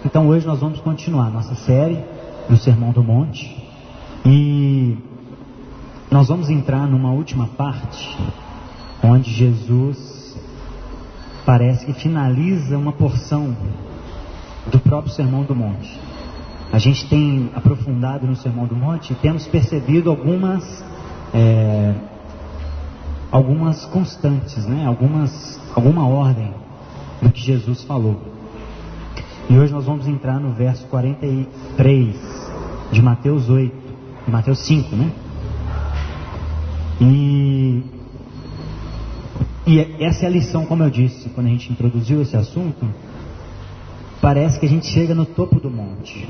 Então hoje nós vamos continuar nossa série do Sermão do Monte e nós vamos entrar numa última parte onde Jesus parece que finaliza uma porção do próprio Sermão do Monte. A gente tem aprofundado no Sermão do Monte e temos percebido algumas constantes, né? Alguma ordem do que Jesus falou. E hoje nós vamos entrar no verso 43 de Mateus 8, Mateus 5, né? E essa é a lição, como eu disse, quando a gente introduziu esse assunto. Parece que a gente chega no topo do monte.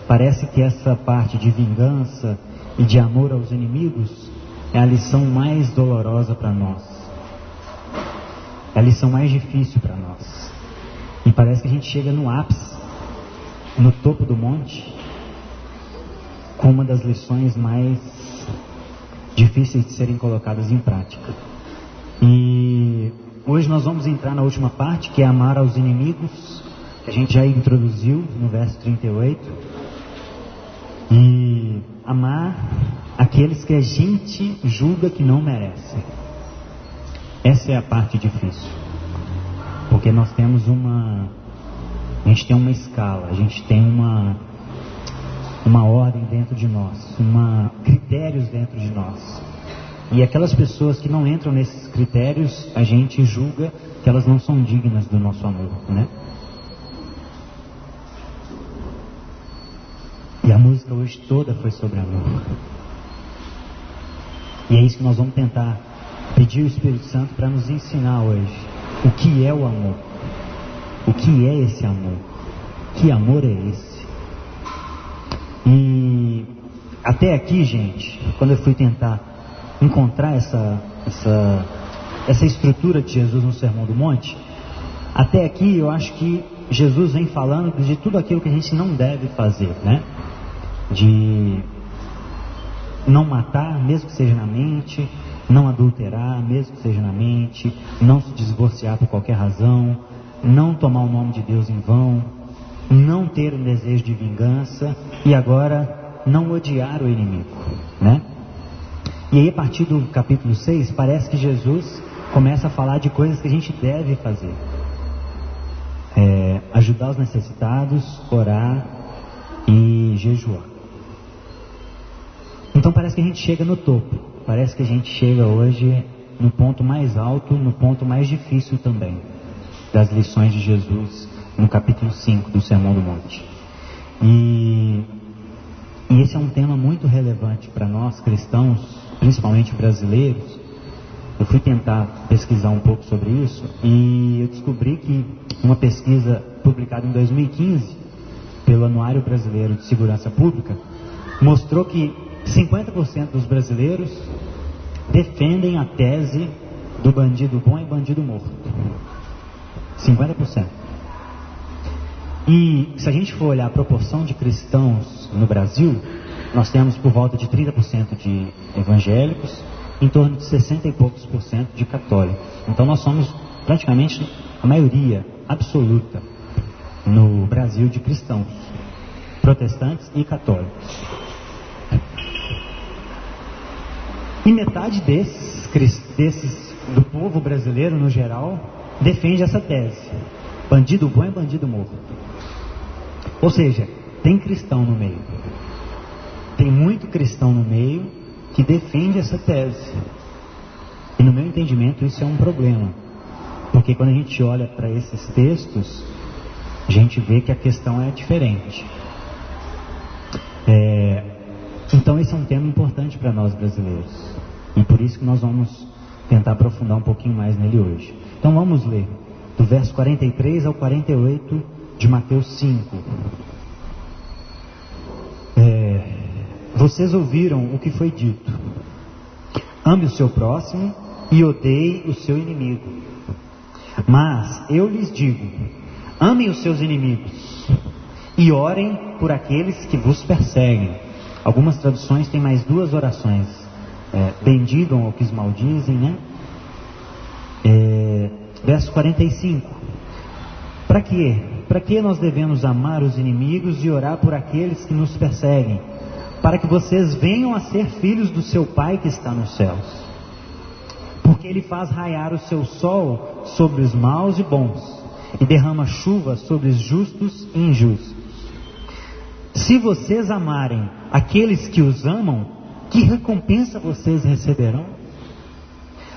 Parece que essa parte de vingança e de amor aos inimigos é a lição mais dolorosa para nós. É a lição mais difícil para nós. E parece que a gente chega no ápice, no topo do monte, com uma das lições mais difíceis de serem colocadas em prática. E hoje nós vamos entrar na última parte, que é amar aos inimigos, que a gente já introduziu no verso 38. E amar aqueles que a gente julga que não merecem. Essa é a parte difícil. Porque nós temos a gente tem uma escala, a gente tem uma ordem dentro de nós, critérios dentro de nós. E aquelas pessoas que não entram nesses critérios, a gente julga que elas não são dignas do nosso amor, né? E a música hoje toda foi sobre amor. E é isso que nós vamos tentar pedir o Espírito Santo para nos ensinar hoje. O que é o amor? O que é esse amor? Que amor é esse? E até aqui, gente, quando eu fui tentar encontrar essa estrutura de Jesus no Sermão do Monte, até aqui eu acho que Jesus vem falando de tudo aquilo que a gente não deve fazer, né? De não matar, mesmo que seja na mente, não adulterar, mesmo que seja na mente, não se divorciar por qualquer razão, não tomar o nome de Deus em vão, não ter um desejo de vingança e agora não odiar o inimigo, né? E aí a partir do capítulo 6 parece que Jesus começa a falar de coisas que a gente deve fazer. Ajudar os necessitados, orar e jejuar. Então parece que a gente chega no topo. Parece que a gente chega hoje no ponto mais alto, no ponto mais difícil também, das lições de Jesus no capítulo 5 do Sermão do Monte. E esse é um tema muito relevante para nós cristãos, principalmente brasileiros. Eu fui tentar pesquisar um pouco sobre isso e eu descobri que uma pesquisa publicada em 2015 pelo Anuário Brasileiro de Segurança Pública mostrou que 50% dos brasileiros defendem a tese do bandido bom e bandido morto. 50%. E se a gente for olhar a proporção de cristãos no Brasil, nós temos por volta de 30% de evangélicos, em torno de 60 e poucos por cento de católicos. Então nós somos praticamente a maioria absoluta no Brasil de cristãos, protestantes e católicos. E metade desses do povo brasileiro no geral defende essa tese: bandido bom é bandido morto. Ou seja, tem cristão no meio, tem muito cristão no meio que defende essa tese. E no meu entendimento isso é um problema, porque quando a gente olha para esses textos, a gente vê que a questão é diferente. Então esse é um tema importante para nós brasileiros, e por isso que nós vamos tentar aprofundar um pouquinho mais nele hoje. Então vamos ler do verso 43 ao 48 de Mateus 5. Vocês ouviram o que foi dito: ame o seu próximo e odeie o seu inimigo. Mas eu lhes digo: amem os seus inimigos e orem por aqueles que vos perseguem. Algumas traduções têm mais duas orações: bendigam ou que os maldizem, né? Verso 45: para quê? para que nós devemos amar os inimigos e orar por aqueles que nos perseguem, para que vocês venham a ser filhos do seu Pai que está nos céus. Porque Ele faz raiar o seu sol sobre os maus e bons, e derrama chuva sobre os justos e injustos. Se vocês amarem aqueles que os amam, que recompensa vocês receberão?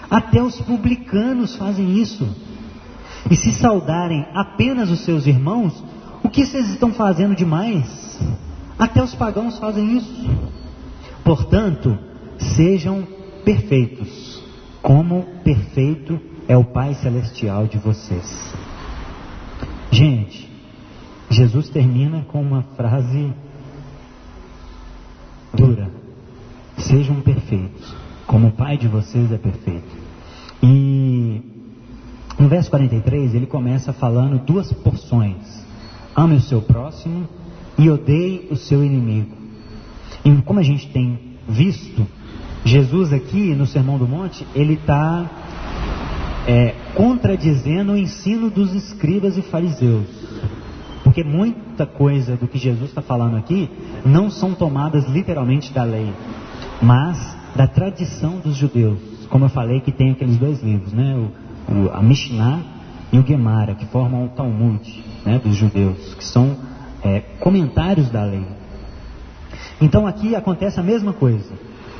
Até os publicanos fazem isso. E se saudarem apenas os seus irmãos, o que vocês estão fazendo demais? Até os pagãos fazem isso. Portanto, sejam perfeitos, como perfeito é o Pai Celestial de vocês. Gente, Jesus termina com uma frase dura: sejam perfeitos, como o Pai de vocês é perfeito. E no verso 43 ele começa falando duas porções: ame o seu próximo e odeie o seu inimigo. E como a gente tem visto, Jesus aqui no Sermão do Monte, ele está contradizendo o ensino dos escribas e fariseus. Porque muita coisa do que Jesus está falando aqui não são tomadas literalmente da lei, mas da tradição dos judeus. Como eu falei, que tem aqueles dois livros, né? A Mishnah e o Gemara, que formam o Talmud, né, dos judeus, que são comentários da lei. Então aqui acontece a mesma coisa.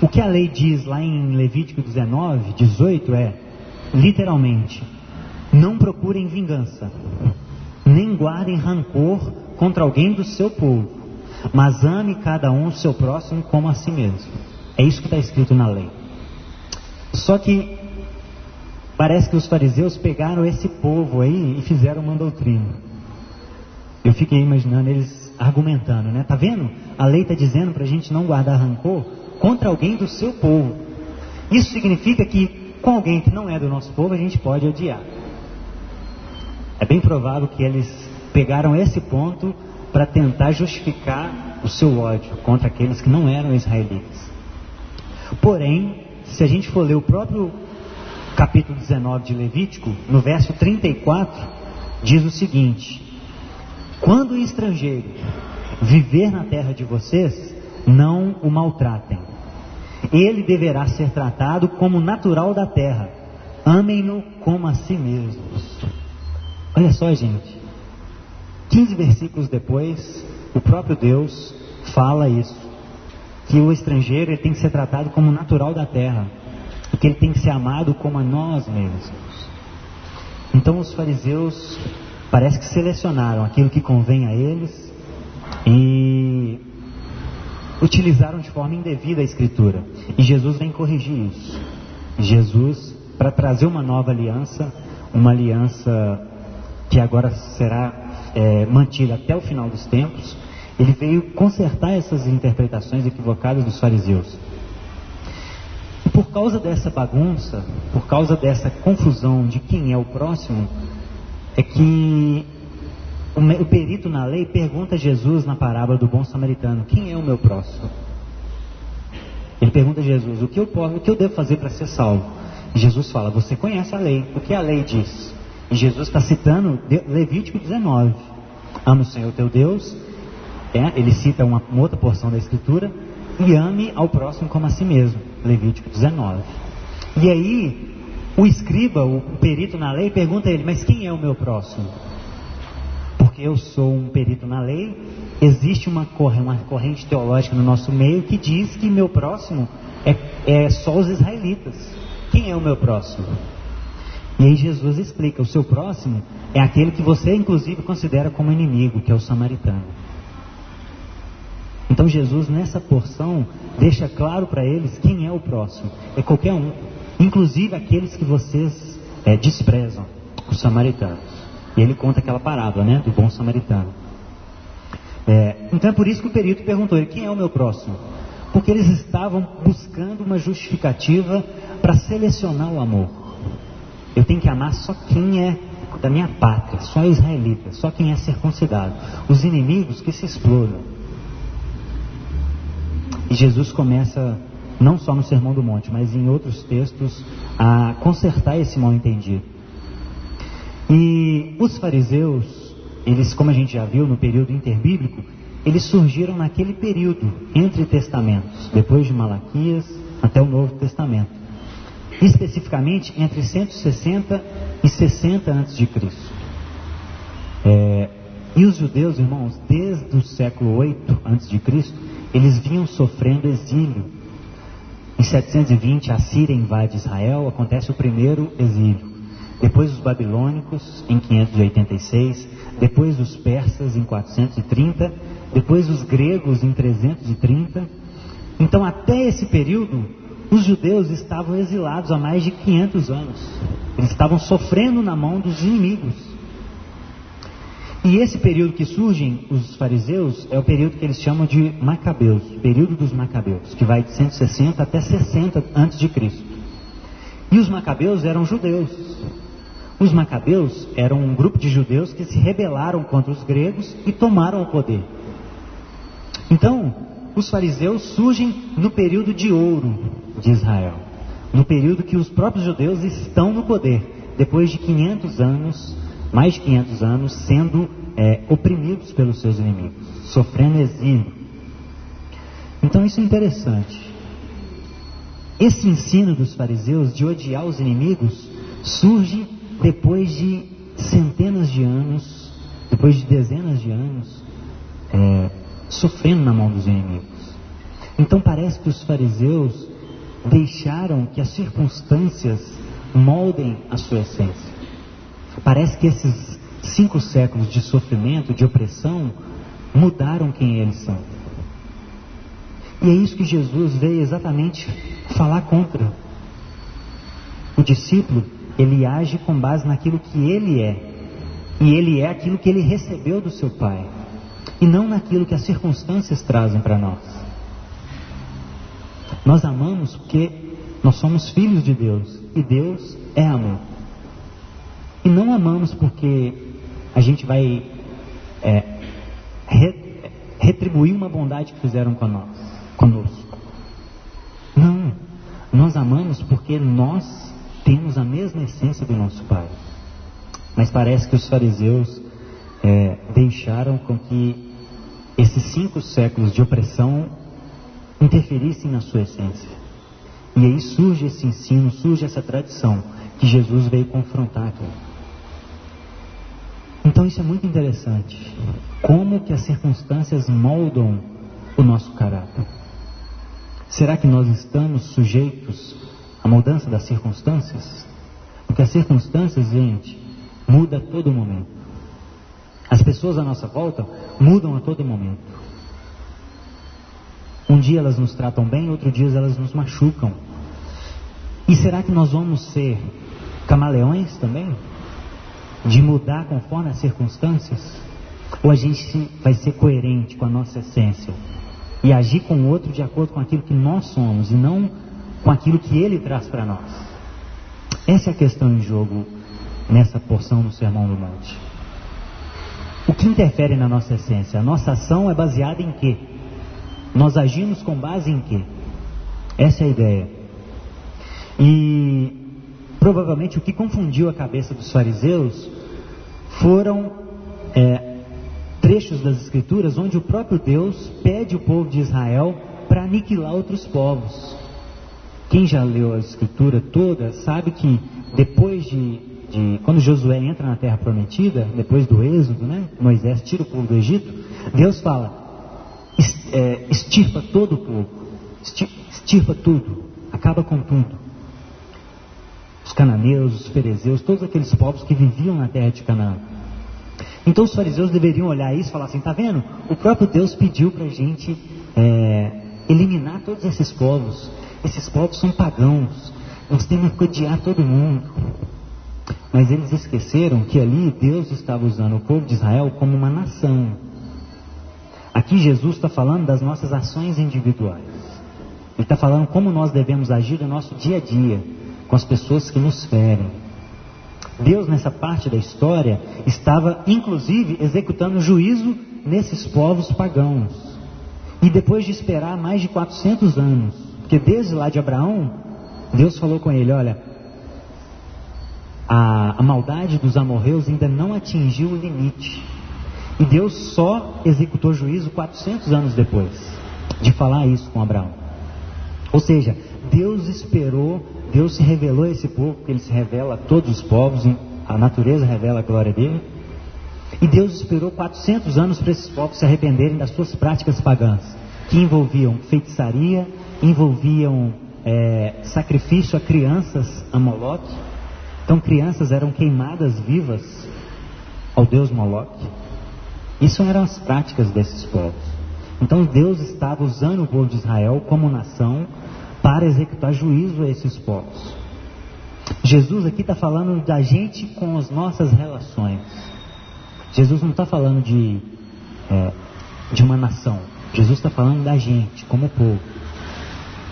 O que a lei diz lá em Levítico 19, 18 literalmente: não procurem vingança, nem guardem rancor contra alguém do seu povo, mas ame cada um o seu próximo como a si mesmo. É isso que está escrito na lei. Só que parece que os fariseus pegaram esse povo aí e fizeram uma doutrina. Eu fiquei imaginando eles argumentando, né? Tá vendo? A lei está dizendo para a gente não guardar rancor contra alguém do seu povo. Isso significa que com alguém que não é do nosso povo a gente pode odiar. É bem provável que eles pegaram esse ponto para tentar justificar o seu ódio contra aqueles que não eram israelitas. Porém, se a gente for ler o próprio capítulo 19 de Levítico, no verso 34, diz o seguinte: quando o estrangeiro viver na terra de vocês, não o maltratem. Ele deverá ser tratado como natural da terra. Amem-no como a si mesmos. Olha só, gente, 15 versículos depois, o próprio Deus fala isso, que o estrangeiro ele tem que ser tratado como natural da terra, e que ele tem que ser amado como a nós mesmos. Então os fariseus parece que selecionaram aquilo que convém a eles e utilizaram de forma indevida a Escritura, e Jesus vem corrigir isso. Jesus, para trazer uma nova aliança, uma aliança que agora será mantida até o final dos tempos, ele veio consertar essas interpretações equivocadas dos fariseus. E por causa dessa bagunça, por causa dessa confusão de quem é o próximo, é que o perito na lei pergunta a Jesus na parábola do bom samaritano: quem é o meu próximo? Ele pergunta a Jesus: o que eu devo fazer para ser salvo? E Jesus fala: você conhece a lei, o que a lei diz? E Jesus está citando Levítico 19: ame o Senhor teu Deus. Ele cita uma outra porção da Escritura: e ame ao próximo como a si mesmo, Levítico 19. E aí o escriba, o perito na lei, pergunta a ele: mas quem é o meu próximo? Porque eu sou um perito na lei, existe uma corrente teológica no nosso meio que diz que meu próximo é só os israelitas. Quem é o meu próximo? E aí Jesus explica: o seu próximo é aquele que você inclusive considera como inimigo, que é o samaritano. Então Jesus nessa porção deixa claro para eles quem é o próximo. É qualquer um, inclusive aqueles que vocês desprezam, os samaritanos. E ele conta aquela parábola, né, do bom samaritano. Então é por isso que o perito perguntou ele: quem é o meu próximo? Porque eles estavam buscando uma justificativa para selecionar o amor. Eu tenho que amar só quem é da minha pátria, só israelita, só quem é circuncidado. Os inimigos que se explodam. E Jesus começa, não só no Sermão do Monte, mas em outros textos, a consertar esse mal-entendido. E os fariseus, eles, como a gente já viu no período interbíblico, eles surgiram naquele período, entre testamentos, depois de Malaquias até o Novo Testamento. Especificamente entre 160 e 60 a.C. E os judeus, irmãos, desde o século 8 a.C., eles vinham sofrendo exílio. Em 720, a Síria invade Israel, acontece o primeiro exílio. Depois os babilônicos, em 586, depois os persas, em 430, depois os gregos, em 330. Então, até esse período, os judeus estavam exilados há mais de 500 anos. Eles estavam sofrendo na mão dos inimigos. E esse período que surgem os fariseus é o período que eles chamam de Macabeus, período dos Macabeus, que vai de 160 até 60 a.C. E os Macabeus eram judeus. Os Macabeus eram um grupo de judeus que se rebelaram contra os gregos e tomaram o poder. Então, os fariseus surgem no período de ouro de Israel, no período que os próprios judeus estão no poder, depois de 500 anos, mais de 500 anos, sendo oprimidos pelos seus inimigos, sofrendo exílio. Então isso é interessante. Esse ensino dos fariseus de odiar os inimigos surge depois de centenas de anos, depois de dezenas de anos, sofrendo na mão dos inimigos. Então parece que os fariseus deixaram que as circunstâncias moldem a sua essência. Parece que esses 5 séculos de sofrimento, de opressão, mudaram quem eles são. E é isso que Jesus veio exatamente falar contra. O discípulo, ele age com base naquilo que ele é. E ele é aquilo que ele recebeu do seu Pai. E não naquilo que as circunstâncias trazem para nós. Nós amamos porque nós somos filhos de Deus. E Deus é amor. E não amamos porque a gente vai retribuir uma bondade que fizeram conosco. Não. Nós amamos porque nós temos a mesma essência do nosso Pai. Mas parece que os fariseus deixaram com que esses 5 séculos de opressão interferissem na sua essência. E aí surge esse ensino, surge essa tradição que Jesus veio confrontar aqui. Então isso é muito interessante. Como que as circunstâncias moldam o nosso caráter? Será que nós estamos sujeitos à mudança das circunstâncias? Porque as circunstâncias, gente, mudam a todo momento. As pessoas à nossa volta mudam a todo momento. Um dia elas nos tratam bem, outro dia elas nos machucam. E será que nós vamos ser camaleões também? De mudar conforme as circunstâncias? Ou a gente vai ser coerente com a nossa essência e agir com o outro de acordo com aquilo que nós somos e não com aquilo que ele traz para nós? Essa é a questão em jogo nessa porção do Sermão do Monte. O que interfere na nossa essência? A nossa ação é baseada em quê? Nós agimos com base em quê? Essa é a ideia. E provavelmente o que confundiu a cabeça dos fariseus foram trechos das Escrituras onde o próprio Deus pede o povo de Israel para aniquilar outros povos. Quem já leu a Escritura toda sabe que depois quando Josué entra na Terra Prometida, depois do Êxodo, Moisés tira o povo do Egito, Deus fala, extirpa todo o povo, extirpa tudo, acaba com tudo. Os cananeus, os ferezeus, todos aqueles povos que viviam na terra de Canaã. Então os fariseus deveriam olhar isso e falar assim, tá vendo? O próprio Deus pediu para a gente eliminar todos esses povos. Esses povos são pagãos, nós temos que odiar todo mundo. Mas eles esqueceram que ali Deus estava usando o povo de Israel como uma nação. Aqui Jesus está falando das nossas ações individuais. Ele está falando como nós devemos agir no nosso dia a dia, com as pessoas que nos ferem. Deus, nessa parte da história, estava inclusive executando juízo nesses povos pagãos. E depois de esperar mais de 400 anos, porque desde lá de Abraão, Deus falou com ele, olha, a maldade dos amorreus ainda não atingiu o limite. E Deus só executou juízo 400 anos depois de falar isso com Abraão. Ou seja, Deus esperou, Deus se revelou a esse povo, porque Ele se revela a todos os povos, a natureza revela a glória dele. E Deus esperou 400 anos para esses povos se arrependerem das suas práticas pagãs, que envolviam feitiçaria, envolviam sacrifício a crianças a Moloque. Então crianças eram queimadas vivas ao deus Moloque. Isso eram as práticas desses povos. Então Deus estava usando o povo de Israel como nação para executar juízo a esses povos. Jesus aqui está falando da gente com as nossas relações. Jesus não está falando de uma nação. Jesus está falando da gente como povo.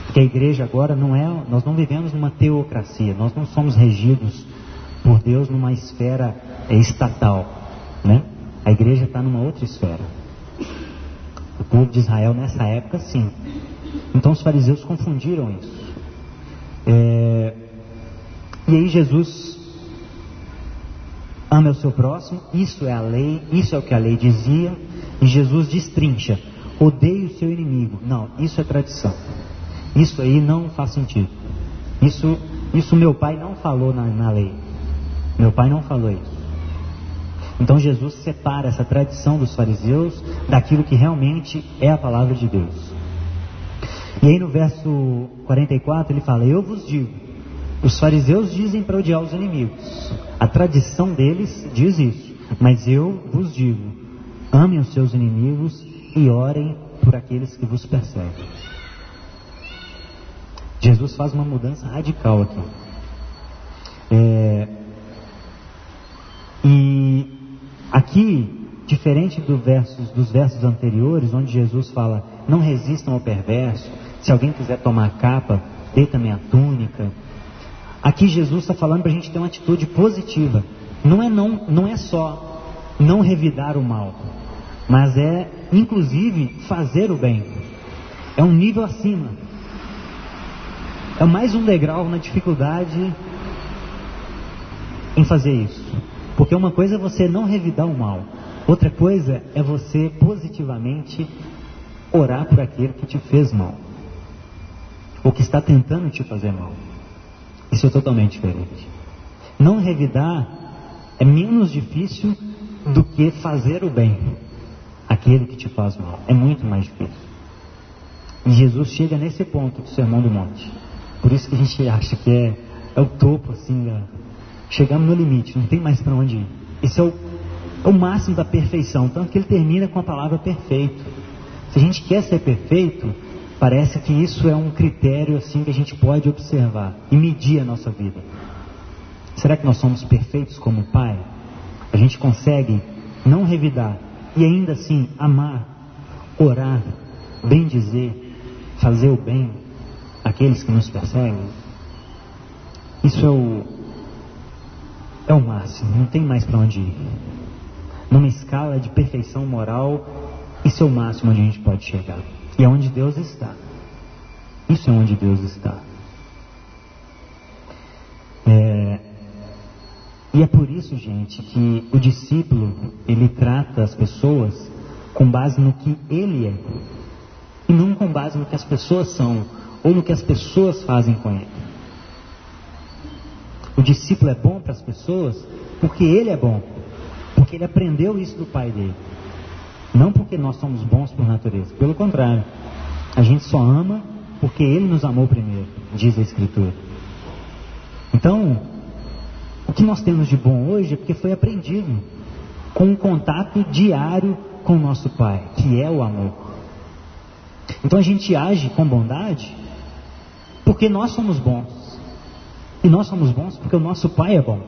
Porque a igreja agora nós não vivemos numa teocracia. Nós não somos regidos por Deus numa esfera estatal, né? A igreja está numa outra esfera. O povo de Israel nessa época, sim. Então os fariseus confundiram isso. E aí Jesus ama o seu próximo, isso é a lei, isso é o que a lei dizia. E Jesus destrincha: odeie o seu inimigo. Não, isso é tradição. Isso aí não faz sentido. Isso meu pai não falou na lei. Meu pai não falou isso. Então Jesus separa essa tradição dos fariseus daquilo que realmente é a palavra de Deus. E aí no verso 44 ele fala: eu vos digo, os fariseus dizem para odiar os inimigos. A tradição deles diz isso. Mas eu vos digo, amem os seus inimigos e orem por aqueles que vos perseguem. Jesus faz uma mudança radical aqui. E aqui, diferente dos versos anteriores, onde Jesus fala: não resistam ao perverso, se alguém quiser tomar a capa, dê também a túnica. Aqui Jesus está falando para a gente ter uma atitude positiva. Não é só não revidar o mal, mas é inclusive fazer o bem. É um nível acima. É mais um degrau na dificuldade em fazer isso. Porque uma coisa é você não revidar o mal, outra coisa é você positivamente orar por aquele que te fez mal, ou que está tentando te fazer mal. Isso é totalmente diferente. Não revidar é menos difícil do que fazer o bem àquele que te faz mal. É muito mais difícil. E Jesus chega nesse ponto do Sermão do Monte. Por isso que a gente acha que é o topo, assim, chegamos no limite, não tem mais para onde ir. Esse é o máximo da perfeição, tanto que ele termina com a palavra perfeito. Se a gente quer ser perfeito, parece que isso é um critério assim que a gente pode observar e medir a nossa vida. Será que nós somos perfeitos como Pai? A gente consegue não revidar e ainda assim amar, orar, bendizer, fazer o bem àqueles que nos perseguem? Isso é o máximo, não tem mais para onde ir. Numa escala de perfeição moral, isso é o máximo onde a gente pode chegar. E é onde Deus está. Isso é onde Deus está. E é por isso, gente, que o discípulo, ele trata as pessoas com base no que ele é, e não com base no que as pessoas são, ou no que as pessoas fazem com ele. O discípulo é bom para as pessoas porque ele é bom, porque ele aprendeu isso do pai dele. Não porque nós somos bons por natureza, pelo contrário, a gente só ama porque ele nos amou primeiro, diz a Escritura. Então, o que nós temos de bom hoje é porque foi aprendido com um contato diário com o nosso Pai, que é o amor. Então a gente age com bondade porque nós somos bons. E nós somos bons porque o nosso Pai é bom.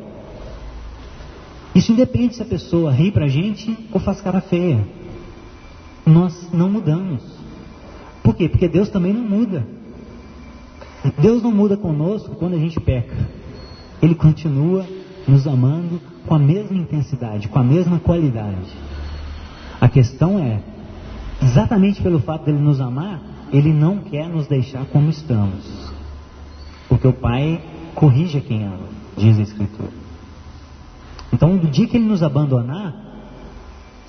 Isso independe se a pessoa ri pra gente ou faz cara feia. Nós não mudamos. Por quê? Porque Deus também não muda. Deus não muda conosco quando a gente peca. Ele continua nos amando com a mesma intensidade, com a mesma qualidade. A questão é, exatamente pelo fato de Ele nos amar, Ele não quer nos deixar como estamos. Porque o Pai corrige a quem ama, diz a Escritura. Então, do dia que Ele nos abandonar,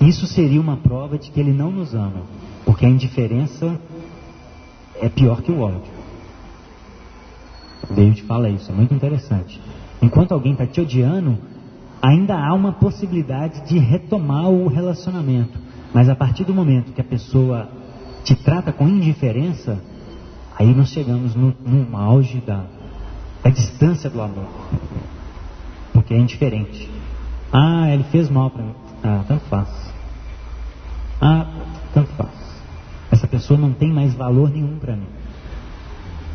Isso seria uma prova de que Ele não nos ama, porque a indiferença é pior que o ódio. David fala isso, é muito interessante. Enquanto alguém está te odiando, ainda há uma possibilidade de retomar o relacionamento. Mas a partir do momento que a pessoa te trata com indiferença, aí nós chegamos no auge da distância do amor. Porque é indiferente. Ah, ele fez mal para mim. Ah, tanto faz. Ah, tanto faz. Essa pessoa não tem mais valor nenhum para mim.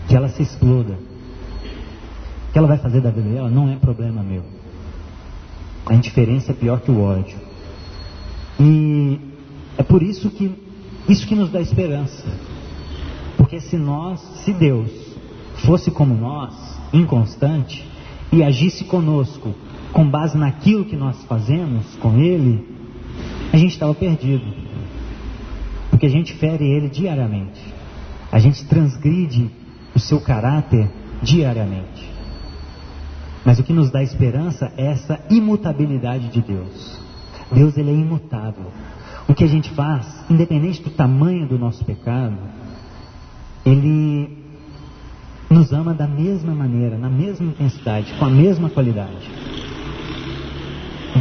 Que ela se exploda. O que ela vai fazer da vida dela não é problema meu. A indiferença é pior que o ódio. E é por isso que nos dá esperança. Porque se Deus fosse como nós, inconstante, e agisse conosco com base naquilo que nós fazemos com Ele, a gente estava perdido. Porque a gente fere Ele diariamente. A gente transgride o seu caráter diariamente. Mas o que nos dá esperança é essa imutabilidade de Deus. Deus, Ele é imutável. O que a gente faz, independente do tamanho do nosso pecado, Ele nos ama da mesma maneira, na mesma intensidade, com a mesma qualidade.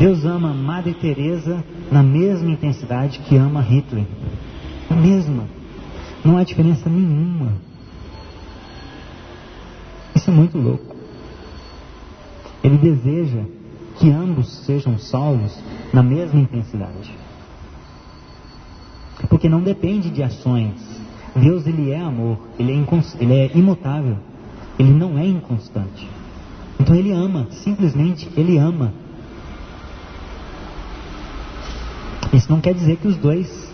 Deus ama Madre Teresa na mesma intensidade que ama Hitler. A mesma. Não há diferença nenhuma. Isso é muito louco. Ele deseja que ambos sejam salvos na mesma intensidade. Porque não depende de ações. Deus, Ele é amor, Ele é imutável, Ele não é inconstante. Então Ele ama, simplesmente Ele ama. Isso não quer dizer que os dois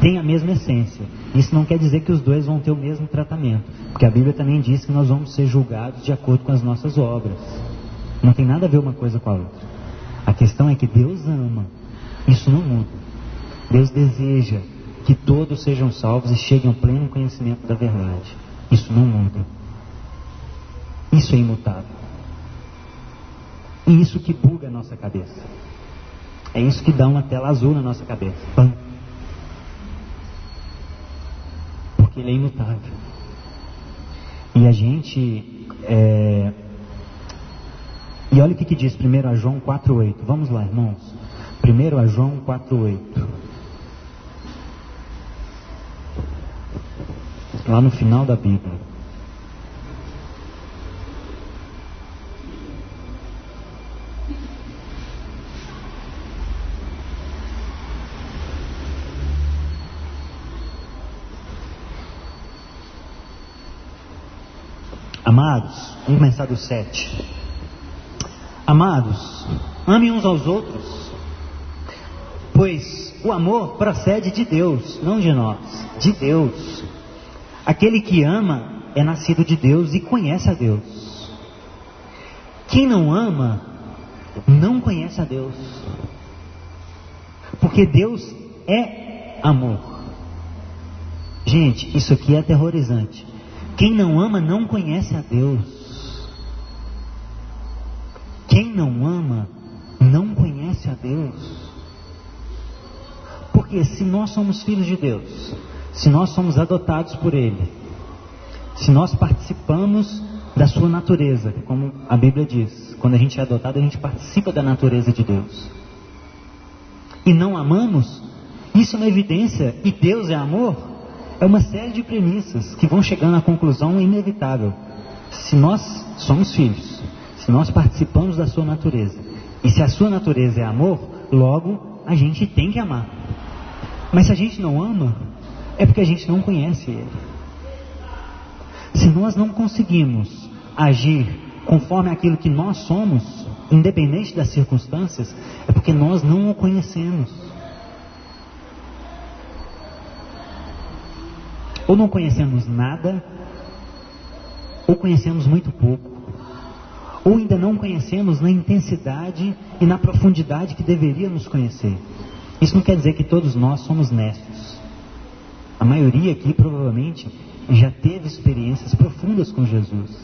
têm a mesma essência. Isso não quer dizer que os dois vão ter o mesmo tratamento. Porque a Bíblia também diz que nós vamos ser julgados de acordo com as nossas obras. Não tem nada a ver uma coisa com a outra. A questão é que Deus ama. Isso não muda. Deus deseja que todos sejam salvos e cheguem ao pleno conhecimento da verdade. Isso não muda. Isso é imutável. E isso que buga a nossa cabeça. É isso que dá uma tela azul na nossa cabeça. Pam. Porque Ele é imutável. E a gente... E olha o que diz 1 João 4,8. Vamos lá, irmãos. 1 João 4,8. Lá no final da Bíblia. Amados, vamos começar do 7. Amados, amem uns aos outros, pois o amor procede de Deus, não de nós, de Deus. Aquele que ama é nascido de Deus e conhece a Deus. Quem não ama, não conhece a Deus. Porque Deus é amor. Gente, isso aqui é aterrorizante. Quem não ama, não conhece a Deus. Quem não ama, não conhece a Deus. Porque se nós somos filhos de Deus, se nós somos adotados por Ele, se nós participamos da sua natureza, como a Bíblia diz, quando a gente é adotado, a gente participa da natureza de Deus, e não amamos, isso é uma evidência, e Deus é amor, é uma série de premissas que vão chegando à conclusão inevitável. Se nós somos filhos, se nós participamos da sua natureza, e se a sua natureza é amor, logo a gente tem que amar. Mas se a gente não ama, é porque a gente não conhece Ele. Se nós não conseguimos agir conforme aquilo que nós somos, independente das circunstâncias, é porque nós não o conhecemos. Ou não conhecemos nada, ou conhecemos muito pouco, ou ainda não conhecemos na intensidade e na profundidade que deveríamos conhecer. Isso não quer dizer que todos nós somos nestos. A maioria aqui provavelmente já teve experiências profundas com Jesus.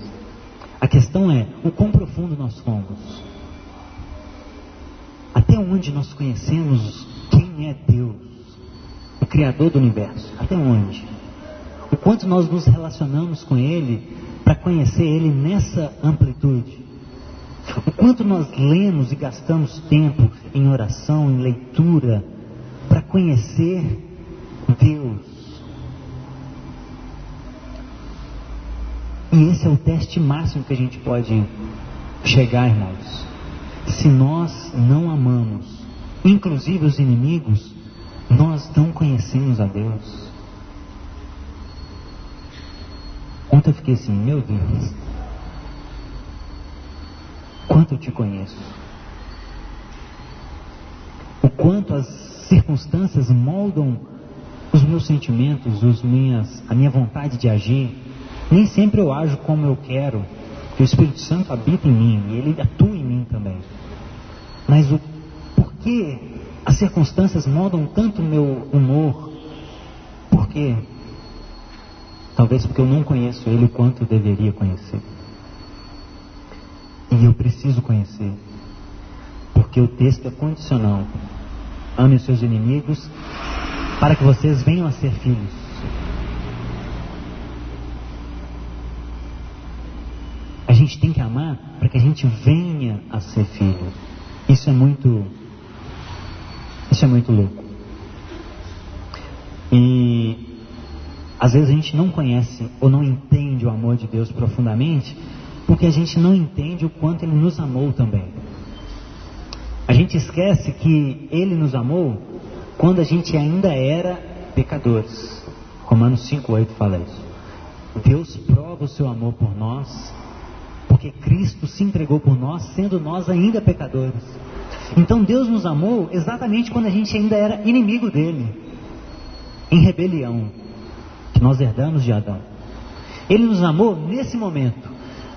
A questão é, o quão profundo nós fomos? Até onde nós conhecemos quem é Deus, o Criador do universo? Até onde? O quanto nós nos relacionamos com Ele para conhecer Ele nessa amplitude? O quanto nós lemos e gastamos tempo em oração, em leitura, para conhecer Deus? E esse é o teste máximo que a gente pode chegar, irmãos. Se nós não amamos, inclusive os inimigos, nós não conhecemos a Deus. Ontem eu fiquei assim, meu Deus, quanto eu te conheço. O quanto as circunstâncias moldam os meus sentimentos, a minha vontade de agir. Nem sempre eu ajo como eu quero, porque o Espírito Santo habita em mim e Ele atua em mim também. Mas por que as circunstâncias moldam tanto o meu humor? Por quê? Talvez porque eu não conheço Ele o quanto eu deveria conhecer. E eu preciso conhecer, porque o texto é condicional. Ame os seus inimigos, para que vocês venham a ser filhos. A gente tem que amar para que a gente venha a ser filho. Isso é muito louco. E às vezes a gente não conhece ou não entende o amor de Deus profundamente, porque a gente não entende o quanto Ele nos amou também. A gente esquece que Ele nos amou quando a gente ainda era pecadores. Romanos 5:8 fala isso. Deus prova o seu amor por nós, porque Cristo se entregou por nós, sendo nós ainda pecadores. Então Deus nos amou exatamente quando a gente ainda era inimigo dele, em rebelião, que nós herdamos de Adão. Ele nos amou nesse momento.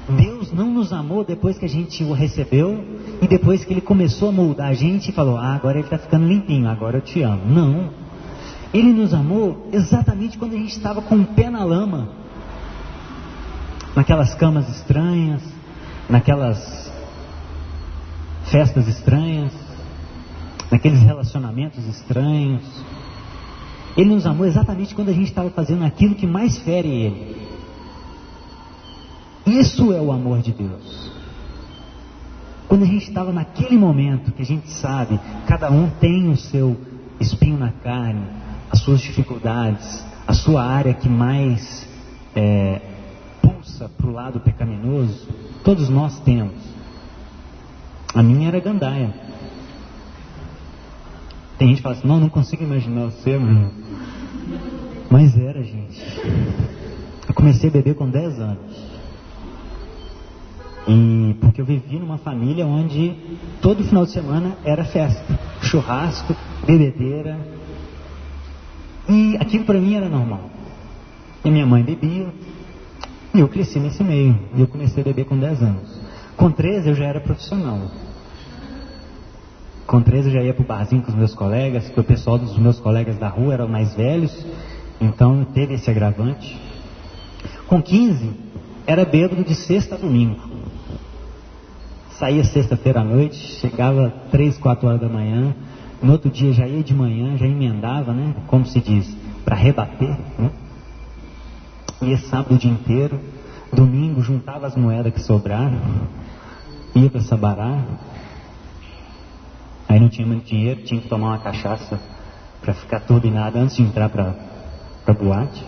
Deus não nos amou depois que a gente o recebeu e depois que Ele começou a moldar a gente e falou, agora Ele está ficando limpinho, agora eu te amo. Não. Ele nos amou exatamente quando a gente estava com o pé na lama, naquelas camas estranhas, naquelas festas estranhas, naqueles relacionamentos estranhos. Ele nos amou exatamente quando a gente estava fazendo aquilo que mais fere Ele. Isso é o amor de Deus. Quando a gente estava naquele momento que a gente sabe, cada um tem o seu espinho na carne, as suas dificuldades, a sua área que mais pulsa para o lado pecaminoso, todos nós temos. A minha era gandaia. Tem gente que fala assim, não consigo imaginar você, mano. Mas era, gente. Eu comecei a beber com 10 anos. E porque eu vivi numa família onde todo final de semana era festa, churrasco, bebedeira, e aquilo para mim era normal. E minha mãe bebia, e eu cresci nesse meio, e eu comecei a beber com 10 anos. Com 13 eu já era profissional. Com 13 eu já ia pro barzinho com os meus colegas, porque o pessoal dos meus colegas da rua eram mais velhos, então teve esse agravante. Com 15 era bêbado de sexta a domingo. Saía sexta-feira à noite, chegava 3, 4 horas da manhã, no outro dia já ia de manhã, já emendava, né? Como se diz, para rebater, né? Ia sábado o dia inteiro, domingo juntava as moedas que sobraram, ia para Sabará, aí não tinha muito dinheiro, tinha que tomar uma cachaça para ficar turbinado antes de entrar para boate,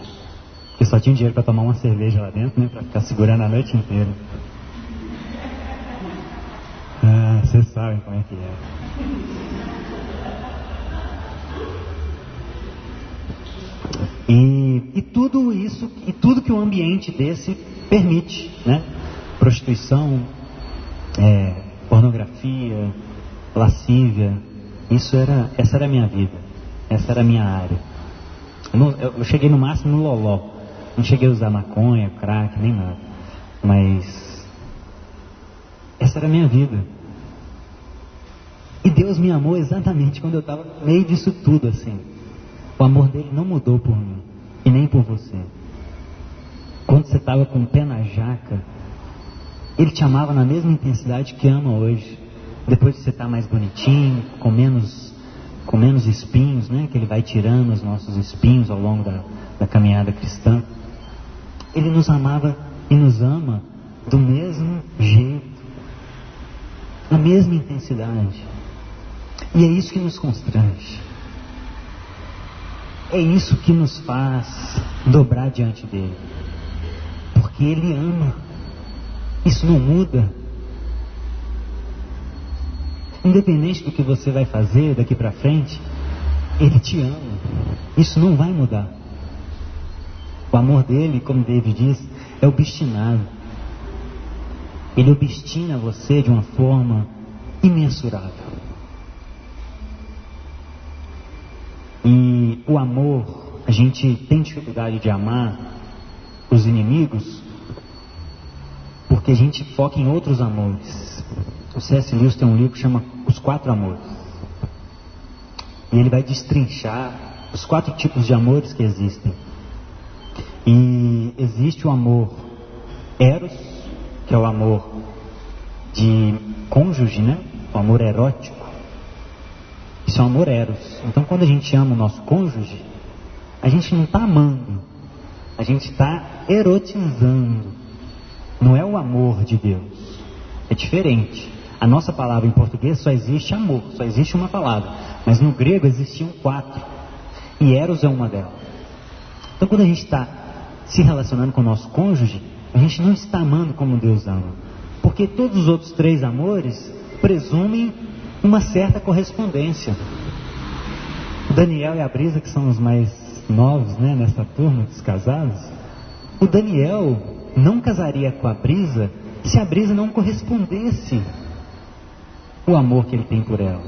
porque só tinha dinheiro para tomar uma cerveja lá dentro, né? Para ficar segurando a noite inteira. Ah, vocês sabem como é que é. E tudo isso, e tudo que o ambiente desse permite, né? Prostituição, pornografia, lascívia, essa era a minha vida, essa era a minha área. Eu cheguei no máximo no loló, não cheguei a usar maconha, crack, nem nada, mas essa era a minha vida. E Deus me amou exatamente quando eu estava no meio disso tudo, assim. O amor dele não mudou por mim, e nem por você. Quando você estava com o pé na jaca, ele te amava na mesma intensidade que ama hoje. depois de você estar mais bonitinho, com menos espinhos, né? Que Ele vai tirando os nossos espinhos ao longo da caminhada cristã. Ele nos amava e nos ama do mesmo jeito, na mesma intensidade. E é isso que nos constrange. É isso que nos faz dobrar diante dele. Porque Ele ama. Isso não muda. Independente do que você vai fazer daqui para frente, Ele te ama. Isso não vai mudar. O amor dele, como David diz, é obstinado. Ele obstina você de uma forma imensurável. E o amor, a gente tem dificuldade de amar os inimigos porque a gente foca em outros amores. O C.S. Lewis tem um livro que chama Os 4 Amores. E ele vai destrinchar os 4 tipos de amores que existem. E existe o amor eros, que é o amor de cônjuge, né? O amor erótico. Isso é o amor eros. Então, quando a gente ama o nosso cônjuge, a gente não está amando, a gente está erotizando. Não é o amor de Deus. É diferente. A nossa palavra em português só existe amor, só existe uma palavra. Mas no grego existiam 4. E eros é uma delas. Então, quando a gente está se relacionando com o nosso cônjuge, a gente não está amando como Deus ama. Porque todos os outros 3 amores presumem uma certa correspondência. O Daniel e a Brisa, que são os mais novos, né, nessa turma dos casados, o Daniel não casaria com a Brisa se a Brisa não correspondesse o amor que ele tem por ela.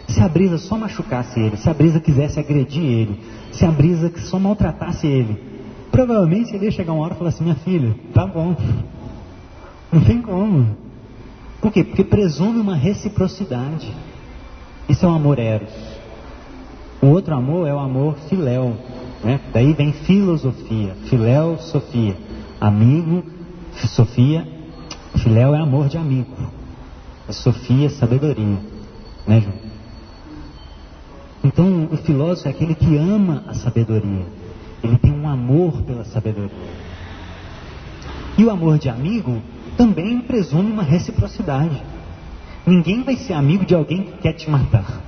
Se a Brisa só machucasse ele, se a Brisa quisesse agredir ele, se a Brisa só maltratasse ele, provavelmente ele ia chegar uma hora e falar assim: minha filha, tá bom, não tem como. Por quê? Porque presume uma reciprocidade. Isso é um amor eros. O outro amor é o amor filéu, né? Daí vem filosofia, filéu, sofia, amigo, sofia. Filéu é amor de amigo, a sofia é sabedoria, né, João? Então o filósofo é aquele que ama a sabedoria. Ele tem um amor pela sabedoria. E o amor de amigo também presume uma reciprocidade. Ninguém vai ser amigo de alguém que quer te matar.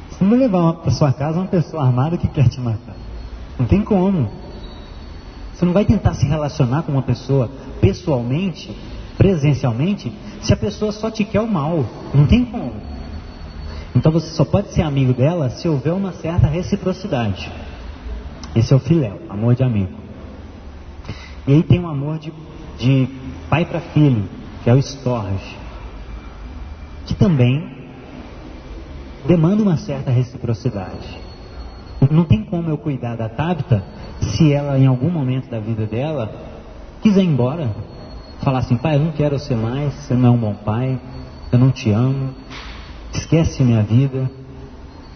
Você não vai levar para sua casa uma pessoa armada que quer te matar. Não tem como. Você não vai tentar se relacionar com uma pessoa pessoalmente, presencialmente, se a pessoa só te quer o mal. Não tem como. Então você só pode ser amigo dela se houver uma certa reciprocidade. Esse é o filéu, amor de amigo. E aí tem um amor de pai para filho, que é o storge, que também demanda uma certa reciprocidade. Não tem como eu cuidar da Tabita se ela, em algum momento da vida dela, quiser ir embora, falar assim: pai, eu não quero você mais, você não é um bom pai, eu não te amo, esquece minha vida.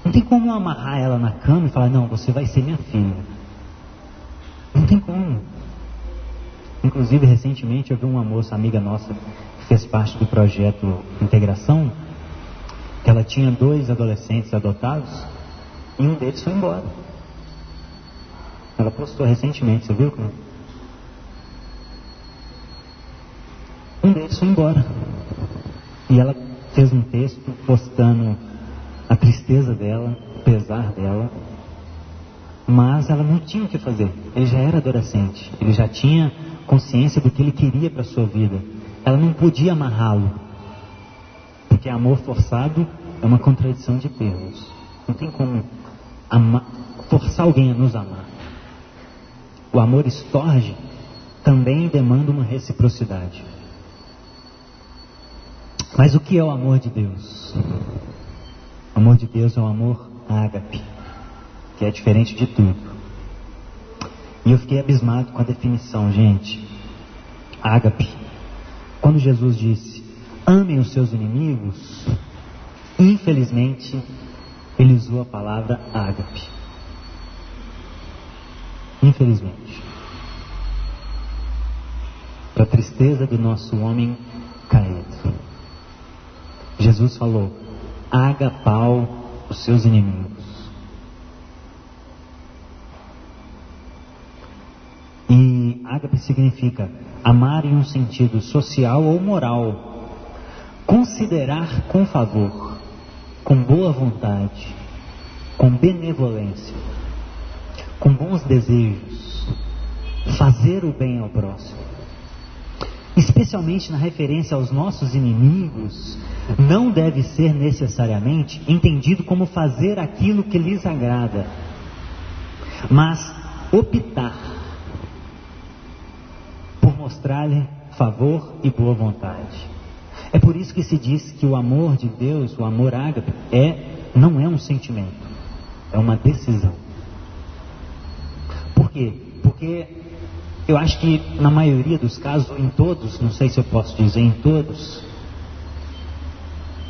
Não tem como eu amarrar ela na cama e falar: não, você vai ser minha filha. Não tem como. Inclusive, recentemente eu vi uma moça, amiga nossa, que fez parte do projeto Integração, que ela tinha 2 adolescentes adotados e um deles foi embora. Ela postou recentemente, você viu? Um deles foi embora. E ela fez um texto postando a tristeza dela, o pesar dela, mas ela não tinha o que fazer. Ele já era adolescente, ele já tinha consciência do que ele queria para a sua vida. Ela não podia amarrá-lo, porque amor forçado é uma contradição de Deus. Não tem como forçar alguém a nos amar. O amor storge também demanda uma reciprocidade. Mas o que é o amor de Deus? O amor de Deus é o amor ágape, que é diferente de tudo. E eu fiquei abismado com a definição, gente. Ágape. Quando Jesus disse: amem os seus inimigos, infelizmente, ele usou a palavra ágape. Infelizmente. Para a tristeza do nosso homem caído. Jesus falou: agapau os seus inimigos. E ágape significa amar em um sentido social ou moral, considerar com favor, com boa vontade, com benevolência, com bons desejos, fazer o bem ao próximo. Especialmente na referência aos nossos inimigos, não deve ser necessariamente entendido como fazer aquilo que lhes agrada, mas optar por mostrar-lhe favor e boa vontade. É por isso que se diz que o amor de Deus, o amor ágape, não é um sentimento, é uma decisão. Por quê? Porque eu acho que na maioria dos casos, ou em todos, não sei se eu posso dizer em todos,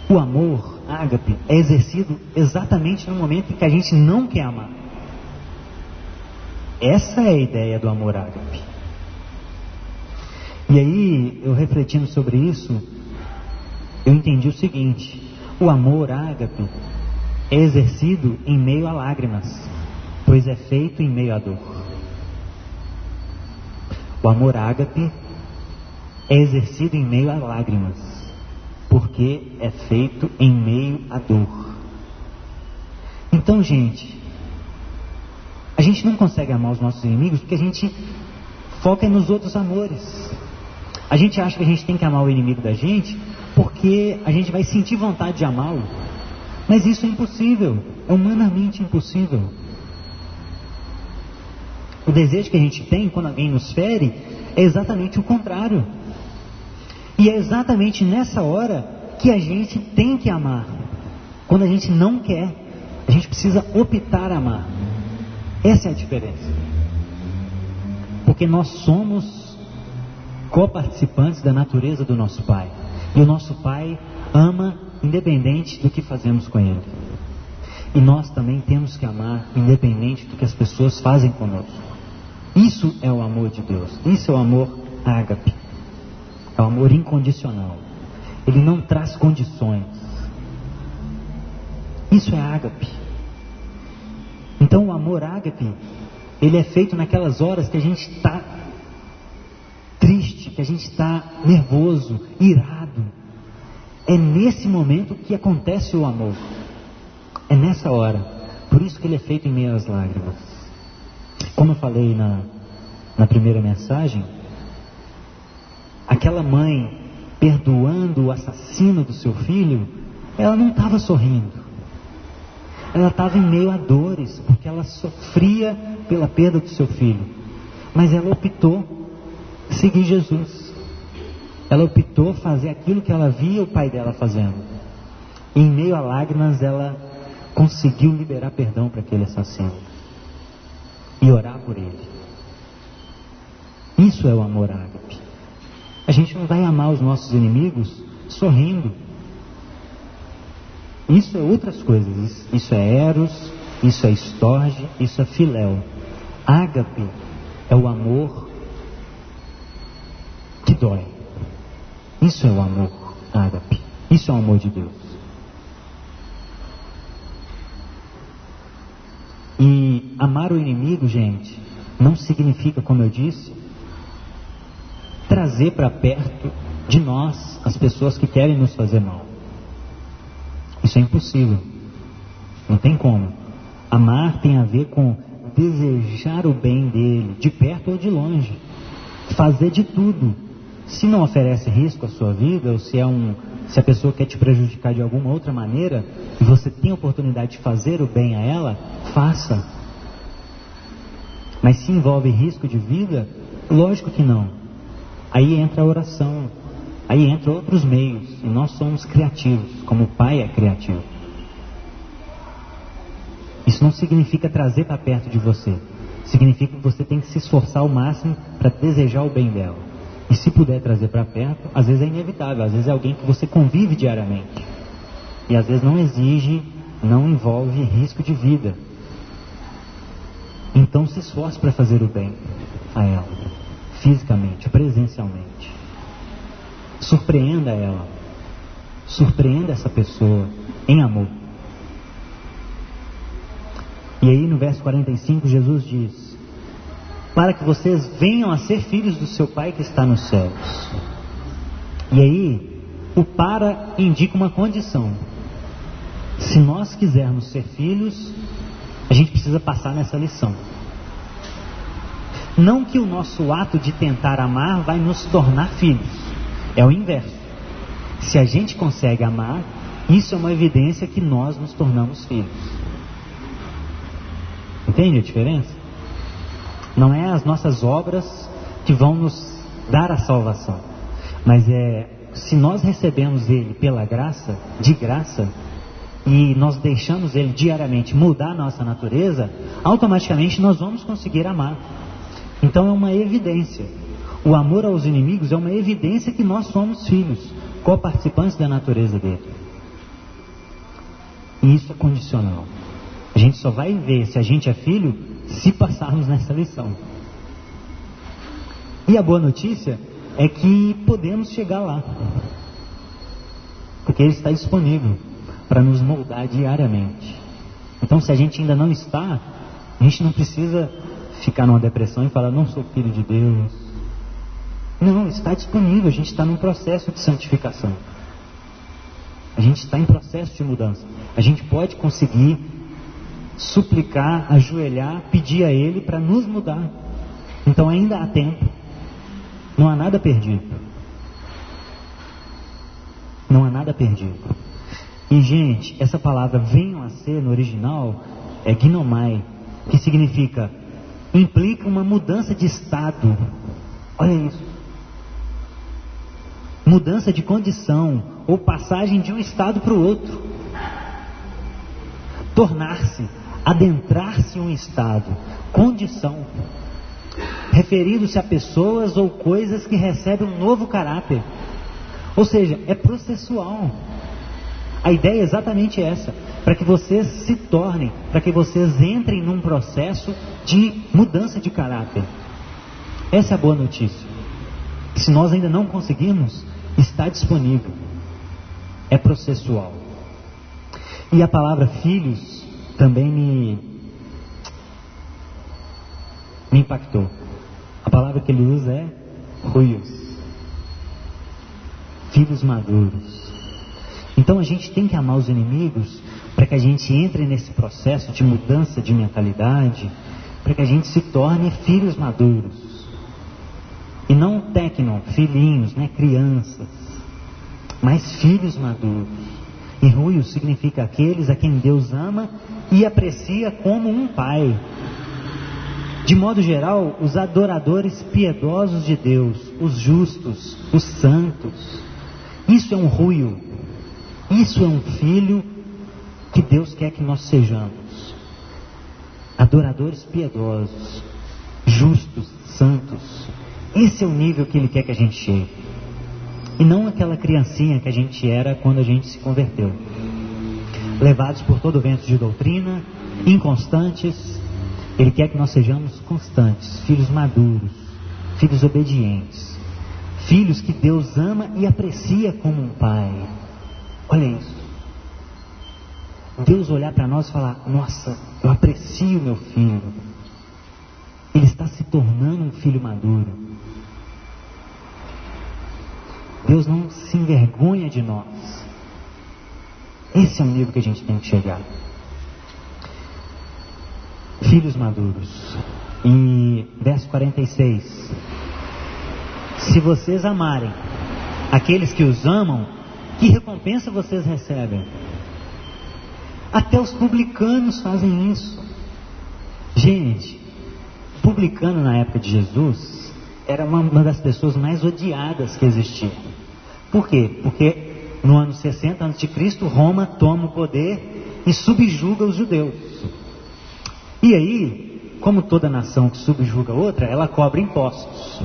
o amor ágape é exercido exatamente no momento em que a gente não quer amar. Essa é a ideia do amor ágape. E aí, eu refletindo sobre isso, eu entendi o seguinte: o amor ágape é exercido em meio a lágrimas, pois é feito em meio à dor. O amor ágape é exercido em meio a lágrimas, porque é feito em meio à dor. Então, gente, a gente não consegue amar os nossos inimigos porque a gente foca nos outros amores. A gente acha que a gente tem que amar o inimigo da gente porque a gente vai sentir vontade de amá-lo. Mas isso é impossível, é humanamente impossível. O desejo que a gente tem quando alguém nos fere é exatamente o contrário. E é exatamente nessa hora que a gente tem que amar. Quando a gente não quer, a gente precisa optar a amar. Essa é a diferença. Porque nós somos coparticipantes da natureza do nosso Pai. E o nosso Pai ama independente do que fazemos com Ele. E nós também temos que amar independente do que as pessoas fazem conosco. Isso é o amor de Deus. Isso é o amor ágape. É o amor incondicional. Ele não traz condições. Isso é ágape. Então o amor ágape, ele é feito naquelas horas que a gente está triste, que a gente está nervoso, irado. É nesse momento que acontece o amor. É nessa hora. Por isso que ele é feito em meio às lágrimas. Como eu falei na primeira mensagem, aquela mãe perdoando o assassino do seu filho, ela não estava sorrindo. Ela estava em meio a dores, porque ela sofria pela perda do seu filho. Mas ela optou seguir Jesus. Ela optou fazer aquilo que ela via o pai dela fazendo. E em meio a lágrimas ela conseguiu liberar perdão para aquele assassino e orar por ele. Isso é o amor ágape. A gente não vai amar os nossos inimigos sorrindo. Isso é outras coisas. Isso é eros, isso é estorge, isso é filéu. Ágape é o amor que dói. Isso é o amor ágape. Isso é o amor de Deus. E amar o inimigo, gente, não significa, como eu disse, trazer para perto de nós as pessoas que querem nos fazer mal. Isso é impossível. Não tem como. Amar tem a ver com desejar o bem dele, de perto ou de longe. Fazer de tudo. Se não oferece risco à sua vida, ou se a pessoa quer te prejudicar de alguma outra maneira, e você tem a oportunidade de fazer o bem a ela, faça. Mas se envolve risco de vida, lógico que não. Aí entra a oração, aí entra outros meios, e nós somos criativos, como o Pai é criativo. Isso não significa trazer para perto de você, significa que você tem que se esforçar ao máximo para desejar o bem dela. E se puder trazer para perto, às vezes é inevitável, às vezes é alguém que você convive diariamente. E às vezes não exige, não envolve risco de vida. Então se esforce para fazer o bem a ela, fisicamente, presencialmente. Surpreenda ela. Surpreenda essa pessoa em amor. E aí no verso 45 Jesus diz: para que vocês venham a ser filhos do seu Pai que está nos céus. E aí o para indica uma condição. Se nós quisermos ser filhos, a gente precisa passar nessa lição. Não que o nosso ato de tentar amar vai nos tornar filhos. É o inverso. Se a gente consegue amar, isso é uma evidência que nós nos tornamos filhos. Entende a diferença? Não é as nossas obras que vão nos dar a salvação, mas se nós recebemos Ele pela graça, de graça, e nós deixamos Ele diariamente mudar a nossa natureza, automaticamente nós vamos conseguir amar. Então é uma evidência. O amor aos inimigos é uma evidência que nós somos filhos, co-participantes da natureza dele. E isso é condicional. A gente só vai ver se a gente é filho se passarmos nessa lição. E a boa notícia é que podemos chegar lá, porque Ele está disponível para nos moldar diariamente. Então, se a gente ainda não está, a gente não precisa ficar numa depressão e falar: não sou filho de Deus. Não, está disponível. A gente está num processo de santificação. A gente está em processo de mudança. A gente pode conseguir suplicar, ajoelhar, pedir a Ele para nos mudar. Então ainda há tempo. Não há nada perdido. Não há nada perdido. E gente, essa palavra venham a ser no original é ginomai, que significa, implica uma mudança de estado. Olha isso. Mudança de condição ou passagem de um estado para o outro. Tornar-se, adentrar-se em um estado, condição, referindo-se a pessoas ou coisas que recebem um novo caráter. Ou seja, é processual. A ideia é exatamente essa, para que vocês se tornem, para que vocês entrem num processo de mudança de caráter. Essa é a boa notícia. Se nós ainda não conseguirmos, está disponível. É processual. E a palavra filhos também me impactou. A palavra que ele usa é ruios. Filhos maduros. Então a gente tem que amar os inimigos para que a gente entre nesse processo de mudança de mentalidade, para que a gente se torne filhos maduros. E não tecno, filhinhos, né, crianças, mas filhos maduros. E ruios significa aqueles a quem Deus ama e aprecia como um pai. De modo geral, os adoradores piedosos de Deus, os justos, os santos. Isso é um ruio. Isso é um filho que Deus quer que nós sejamos. Adoradores piedosos, justos, santos. Esse é o nível que Ele quer que a gente chegue. E não aquela criancinha que a gente era quando a gente se converteu. Levados por todo o vento de doutrina, inconstantes. Ele quer que nós sejamos constantes, filhos maduros, filhos obedientes, filhos que Deus ama e aprecia como um pai. Olha isso. Deus olhar para nós e falar: nossa, eu aprecio meu filho. Ele está se tornando um filho maduro. Deus não se envergonha de nós. Esse é o nível que a gente tem que chegar. Filhos maduros. E verso 46. Se vocês amarem aqueles que os amam, que recompensa vocês recebem? Até os publicanos fazem isso. Gente, publicano na época de Jesus era uma das pessoas mais odiadas que existia. Por quê? Porque no ano 60 a.C., Roma toma o poder e subjuga os judeus. E aí, como toda nação que subjuga outra, ela cobra impostos.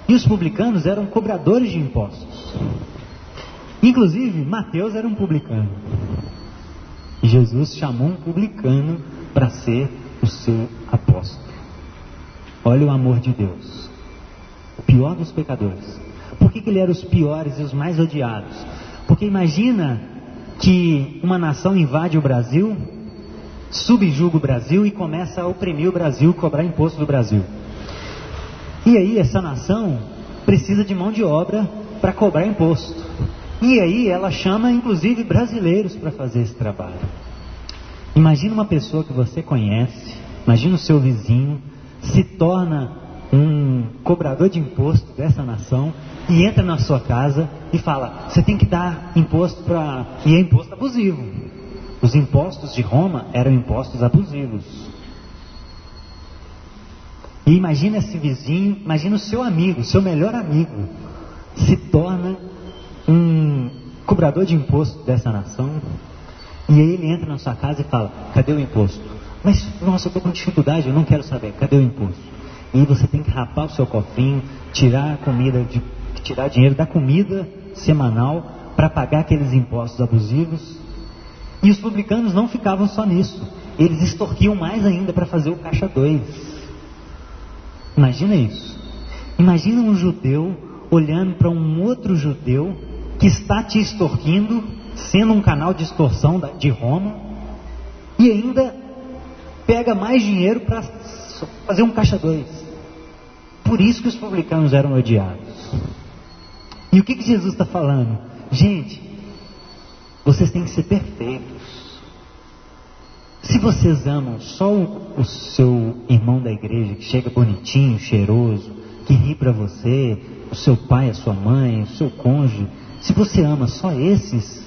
E os publicanos eram cobradores de impostos. Inclusive, Mateus era um publicano. E Jesus chamou um publicano para ser o seu apóstolo. Olha o amor de Deus. O pior dos pecadores. Por que ele era os piores e os mais odiados? Porque imagina que uma nação invade o Brasil, subjuga o Brasil e começa a oprimir o Brasil, cobrar imposto do Brasil. E aí essa nação precisa de mão de obra para cobrar imposto. E aí ela chama inclusive brasileiros para fazer esse trabalho. Imagina uma pessoa que você conhece, imagina o seu vizinho, se torna um cobrador de imposto dessa nação e entra na sua casa e fala, você tem que dar imposto para... E é imposto abusivo. Os impostos de Roma eram impostos abusivos. E imagina esse vizinho, imagina o seu amigo, seu melhor amigo, se torna um cobrador de imposto dessa nação, e aí ele entra na sua casa e fala, cadê o imposto? Mas, nossa, eu estou com dificuldade, eu não quero saber, cadê o imposto? E aí você tem que rapar o seu cofrinho, tirar a comida, tirar dinheiro da comida semanal para pagar aqueles impostos abusivos. E os publicanos não ficavam só nisso, eles extorquiam mais ainda para fazer o caixa 2. Imagina isso. Imagina um judeu olhando para um outro judeu que está te extorquindo, sendo um canal de extorsão de Roma, e ainda pega mais dinheiro para fazer um caixa 2. Por isso que os publicanos eram odiados. E o que Jesus está falando? Gente, vocês têm que ser perfeitos. Se vocês amam só o seu irmão da igreja, que chega bonitinho, cheiroso, que ri para você, o seu pai, a sua mãe, o seu cônjuge, se você ama só esses,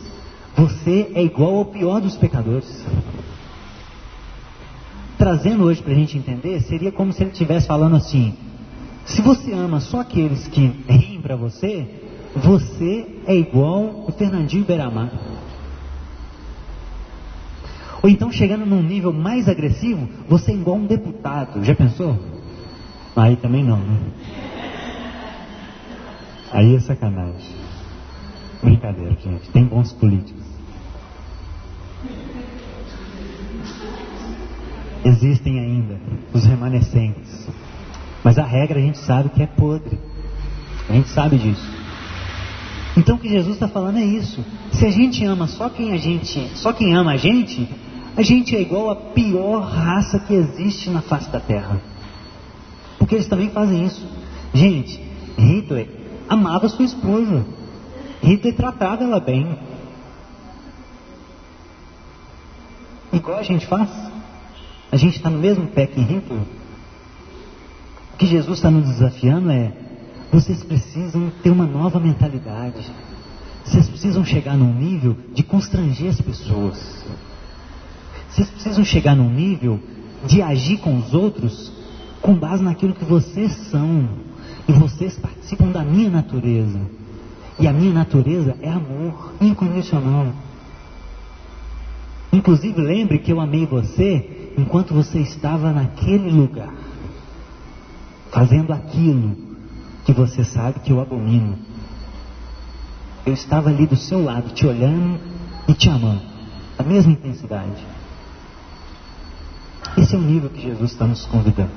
você é igual ao pior dos pecadores. Trazendo hoje para a gente entender, seria como se ele estivesse falando assim, se você ama só aqueles que riem para você, você é igual o Fernandinho Beiramar. Ou então, chegando num nível mais agressivo, você é igual um deputado. Já pensou? Aí também não, né? Aí é sacanagem. Brincadeira, gente. Tem bons políticos. Existem ainda os remanescentes. Mas a regra a gente sabe que é podre. A gente sabe disso. Então o que Jesus está falando é isso. Se a gente ama só quem ama a gente é igual a pior raça que existe na face da terra. Porque eles também fazem isso. Gente, Hitler amava sua esposa. Hitler tratava ela bem. Igual a gente faz. A gente está no mesmo pé que Hitler. O que Jesus está nos desafiando é, vocês precisam ter uma nova mentalidade. Vocês precisam chegar num nível de constranger as pessoas. Vocês precisam chegar num nível de agir com os outros com base naquilo que vocês são. E vocês participam da minha natureza. E a minha natureza é amor incondicional. Inclusive, lembre que eu amei você enquanto você estava naquele lugar, fazendo aquilo que você sabe que eu abomino. Eu estava ali do seu lado, te olhando e te amando. A mesma intensidade. Esse é o nível que Jesus está nos convidando.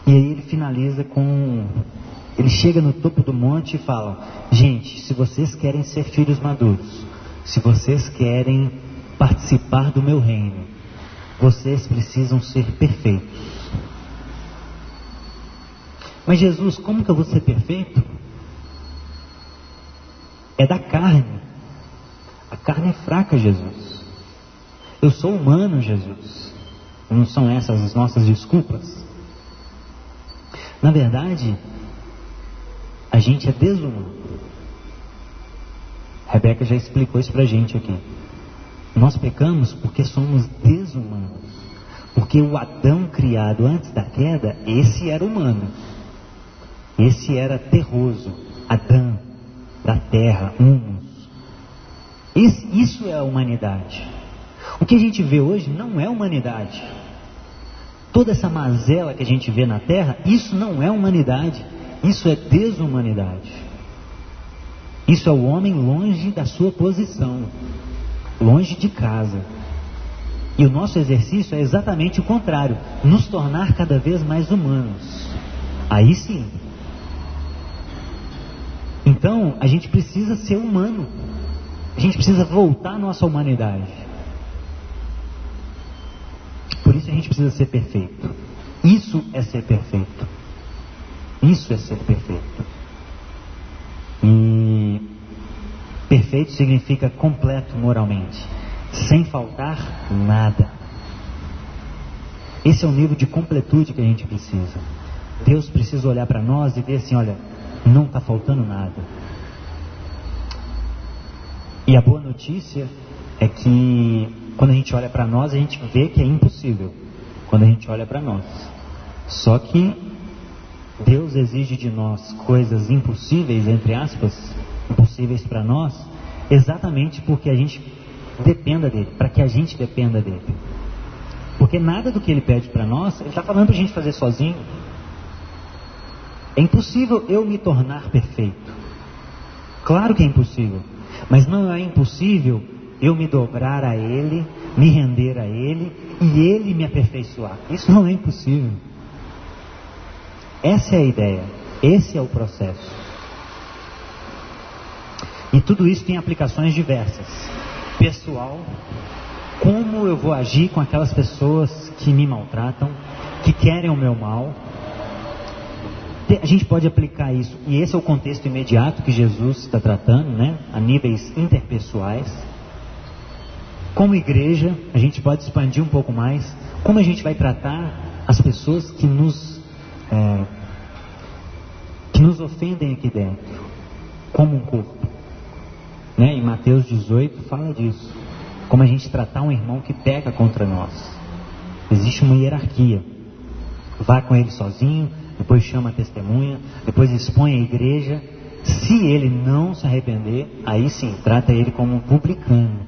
E aí ele finaliza com... Ele chega no topo do monte e fala, gente, se vocês querem ser filhos maduros, se vocês querem participar do meu reino, vocês precisam ser perfeitos. Mas Jesus, como que eu vou ser perfeito? É da carne. A carne é fraca, Jesus. Eu sou humano, Jesus. Não são essas as nossas desculpas? Na verdade, a gente é desumano. Rebeca já explicou isso pra gente aqui. Nós pecamos porque somos desumanos. Porque o Adão criado antes da queda, esse era humano. Esse era terroso. Adão, da terra, humus. Isso é a humanidade. O que a gente vê hoje não é humanidade. Toda essa mazela que a gente vê na terra, isso não é humanidade. Isso é desumanidade. Isso é o homem longe da sua posição, longe de casa. E o nosso exercício é exatamente o contrário, nos tornar cada vez mais humanos. Aí sim. Então, a gente precisa ser humano. A gente precisa voltar à nossa humanidade. Por isso a gente precisa ser perfeito. Isso é ser perfeito. Isso é ser perfeito. E perfeito significa completo moralmente, sem faltar nada. Esse é o nível de completude que a gente precisa. Deus precisa olhar para nós e ver assim, olha, não está faltando nada. E a boa notícia é que quando a gente olha para nós, a gente vê que é impossível. Quando a gente olha para nós. Só que Deus exige de nós coisas impossíveis, entre aspas, impossíveis para nós, exatamente porque a gente dependa dele, para que a gente dependa dele. Porque nada do que ele pede para nós, ele está falando para a gente fazer sozinho. É impossível eu me tornar perfeito. Claro que é impossível. Mas não é impossível eu me dobrar a ele, me render a ele e ele me aperfeiçoar. Isso não é impossível. Essa é a ideia. Esse é o processo. E tudo isso tem aplicações diversas. Pessoal, como eu vou agir com aquelas pessoas que me maltratam, que querem o meu mal. A gente pode aplicar isso, e esse é o contexto imediato que Jesus está tratando, né? A níveis interpessoais. Como igreja, a gente pode expandir um pouco mais. Como a gente vai tratar as pessoas que nos ofendem aqui dentro, como um corpo, né? Em Mateus 18 fala disso. Como a gente tratar um irmão que peca contra nós. Existe uma hierarquia. Vá com ele sozinho, depois chama a testemunha, depois expõe a igreja. Se ele não se arrepender, aí sim, trata ele como um publicano.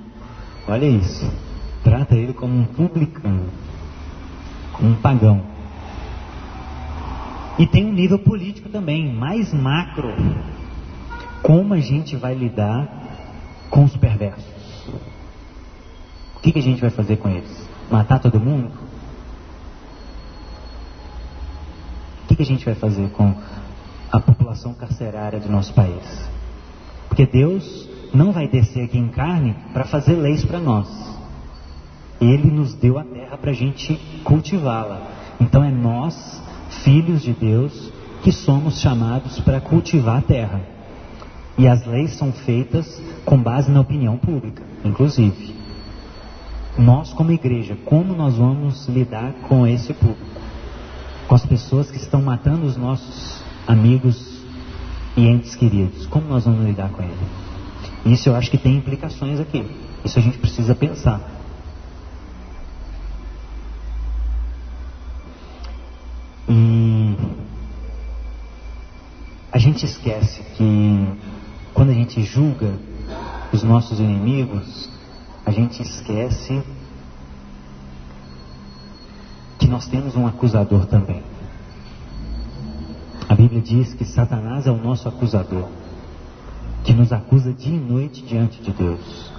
Olha isso, trata ele como um publicano, como um pagão. E tem um nível político também, mais macro. Como a gente vai lidar com os perversos? O que a gente vai fazer com eles? Matar todo mundo? O que a gente vai fazer com a população carcerária do nosso país? Porque Deus não vai descer aqui em carne para fazer leis para nós. Ele nos deu a terra para a gente cultivá-la. Então é nós, filhos de Deus, que somos chamados para cultivar a terra. E as leis são feitas com base na opinião pública, inclusive. Nós como igreja, como nós vamos lidar com esse público? Com as pessoas que estão matando os nossos amigos e entes queridos. Como nós vamos lidar com ele? Isso eu acho que tem implicações aqui. Isso a gente precisa pensar. E a gente esquece que quando a gente julga os nossos inimigos, a gente esquece que nós temos um acusador também. A Bíblia diz que Satanás é o nosso acusador, que nos acusa dia e noite diante de Deus.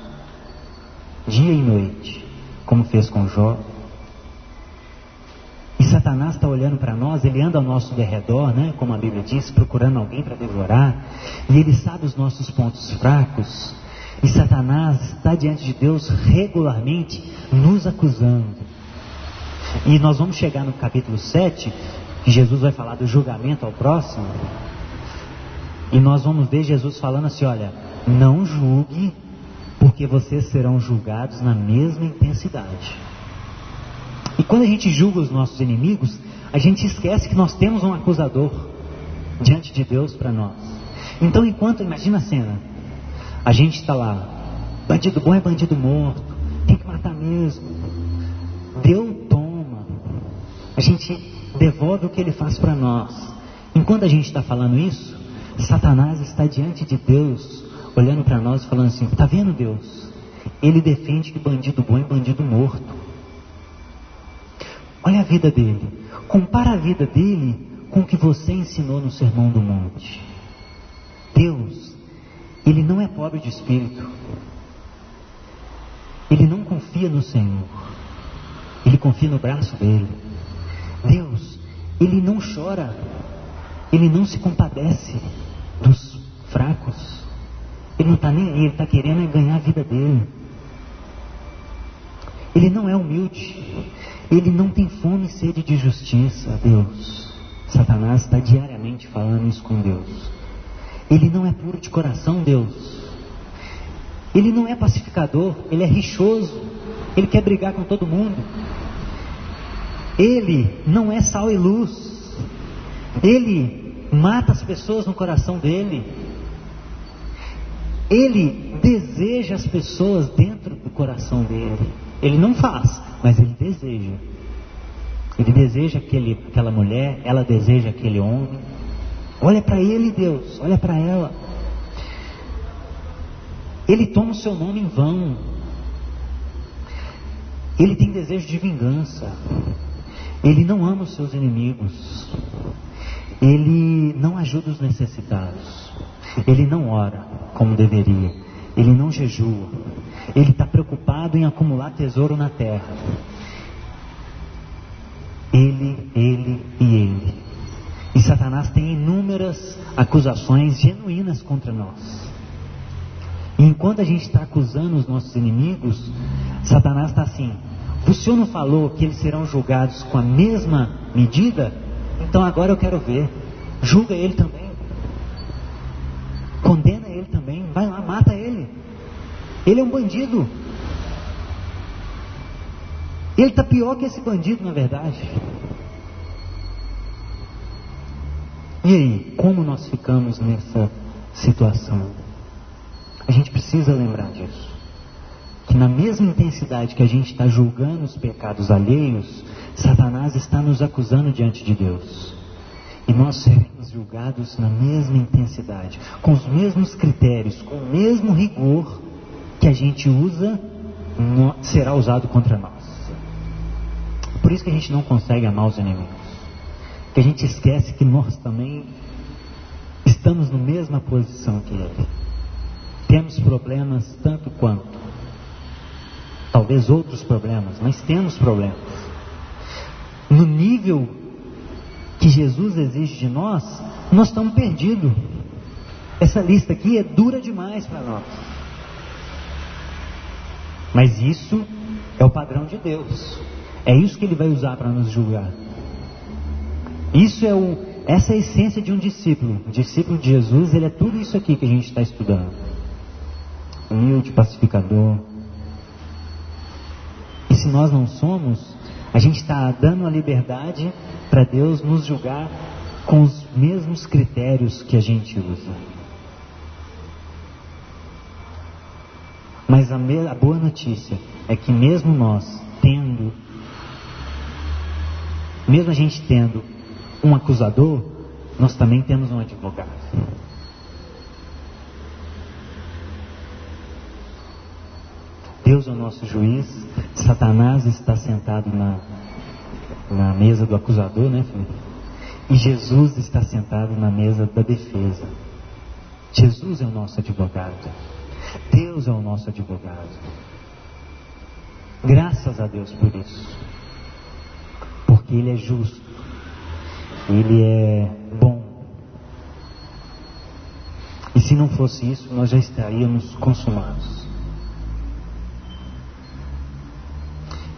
Dia e noite, como fez com Jó. E Satanás está olhando para nós, ele anda ao nosso derredor, né? Como a Bíblia diz, procurando alguém para devorar. E ele sabe os nossos pontos fracos. E Satanás está diante de Deus regularmente nos acusando. E nós vamos chegar no capítulo 7, que Jesus vai falar do julgamento ao próximo. E nós vamos ver Jesus falando assim, olha, não julgue, porque vocês serão julgados na mesma intensidade. E quando a gente julga os nossos inimigos, a gente esquece que nós temos um acusador diante de Deus para nós. Então imagina a cena, a gente está lá, bandido bom é bandido morto, tem que matar mesmo. Deu, toma. A gente devolve o que ele faz para nós. Enquanto a gente está falando isso, Satanás está diante de Deus, olhando para nós e falando assim, está vendo Deus? Ele defende que bandido bom é bandido morto. Olha a vida dele. Compara a vida dele com o que você ensinou no Sermão do Monte. Deus, ele não é pobre de espírito. Ele não confia no Senhor. Ele confia no braço dele. Deus, ele não chora. Ele não se compadece dos fracos. Ele não está nem aí, ele está querendo ganhar a vida dele. Ele não é humilde. Ele não tem fome e sede de justiça, Deus. Satanás está diariamente falando isso com Deus. Ele não é puro de coração, Deus. Ele não é pacificador, ele é rixoso. Ele quer brigar com todo mundo. Ele não é sal e luz. Ele mata as pessoas no coração dele. Ele deseja as pessoas dentro do coração dele. Ele não faz, mas ele deseja. Ele deseja aquela mulher, ela deseja aquele homem. Olha para ele, Deus, olha para ela. Ele toma o seu nome em vão. Ele tem desejo de vingança. Ele não ama os seus inimigos. Ele não ajuda os necessitados. Ele não ora como deveria. Ele não jejua. Ele está preocupado em acumular tesouro na terra. Ele e ele. E Satanás tem inúmeras acusações genuínas contra nós. E enquanto a gente está acusando os nossos inimigos, Satanás está assim: o Senhor não falou que eles serão julgados com a mesma medida? Então agora eu quero ver. Julga ele também. Condena ele também. Vai lá, mata ele. Ele é um bandido. Ele está pior que esse bandido, na verdade. E aí, como nós ficamos nessa situação? A gente precisa lembrar disso. Que na mesma intensidade que a gente está julgando os pecados alheios, Satanás está nos acusando diante de Deus. E nós seremos julgados na mesma intensidade, com os mesmos critérios, com o mesmo rigor que a gente usa, será usado contra nós. Por isso que a gente não consegue amar os inimigos. Que a gente esquece que nós também estamos na mesma posição que ele. Temos problemas tanto quanto. Talvez outros problemas, mas temos problemas. No nível que Jesus exige de nós, nós estamos perdidos. Essa lista aqui é dura demais para nós. Mas isso é o padrão de Deus. É isso que Ele vai usar para nos julgar. Essa é a essência de um discípulo. O discípulo de Jesus, ele é tudo isso aqui que a gente está estudando. Humilde, pacificador. E se nós não somos, a gente está dando a liberdade para Deus nos julgar com os mesmos critérios que a gente usa. Mas a boa notícia é que mesmo a gente tendo um acusador, nós também temos um advogado. Deus é o nosso juiz. Satanás está sentado na mesa do acusador, né, Felipe? E Jesus está sentado na mesa da defesa. Jesus é o nosso advogado. Deus é o nosso advogado. Graças a Deus por isso. Porque Ele é justo. Ele é bom. E se não fosse isso, nós já estaríamos consumados.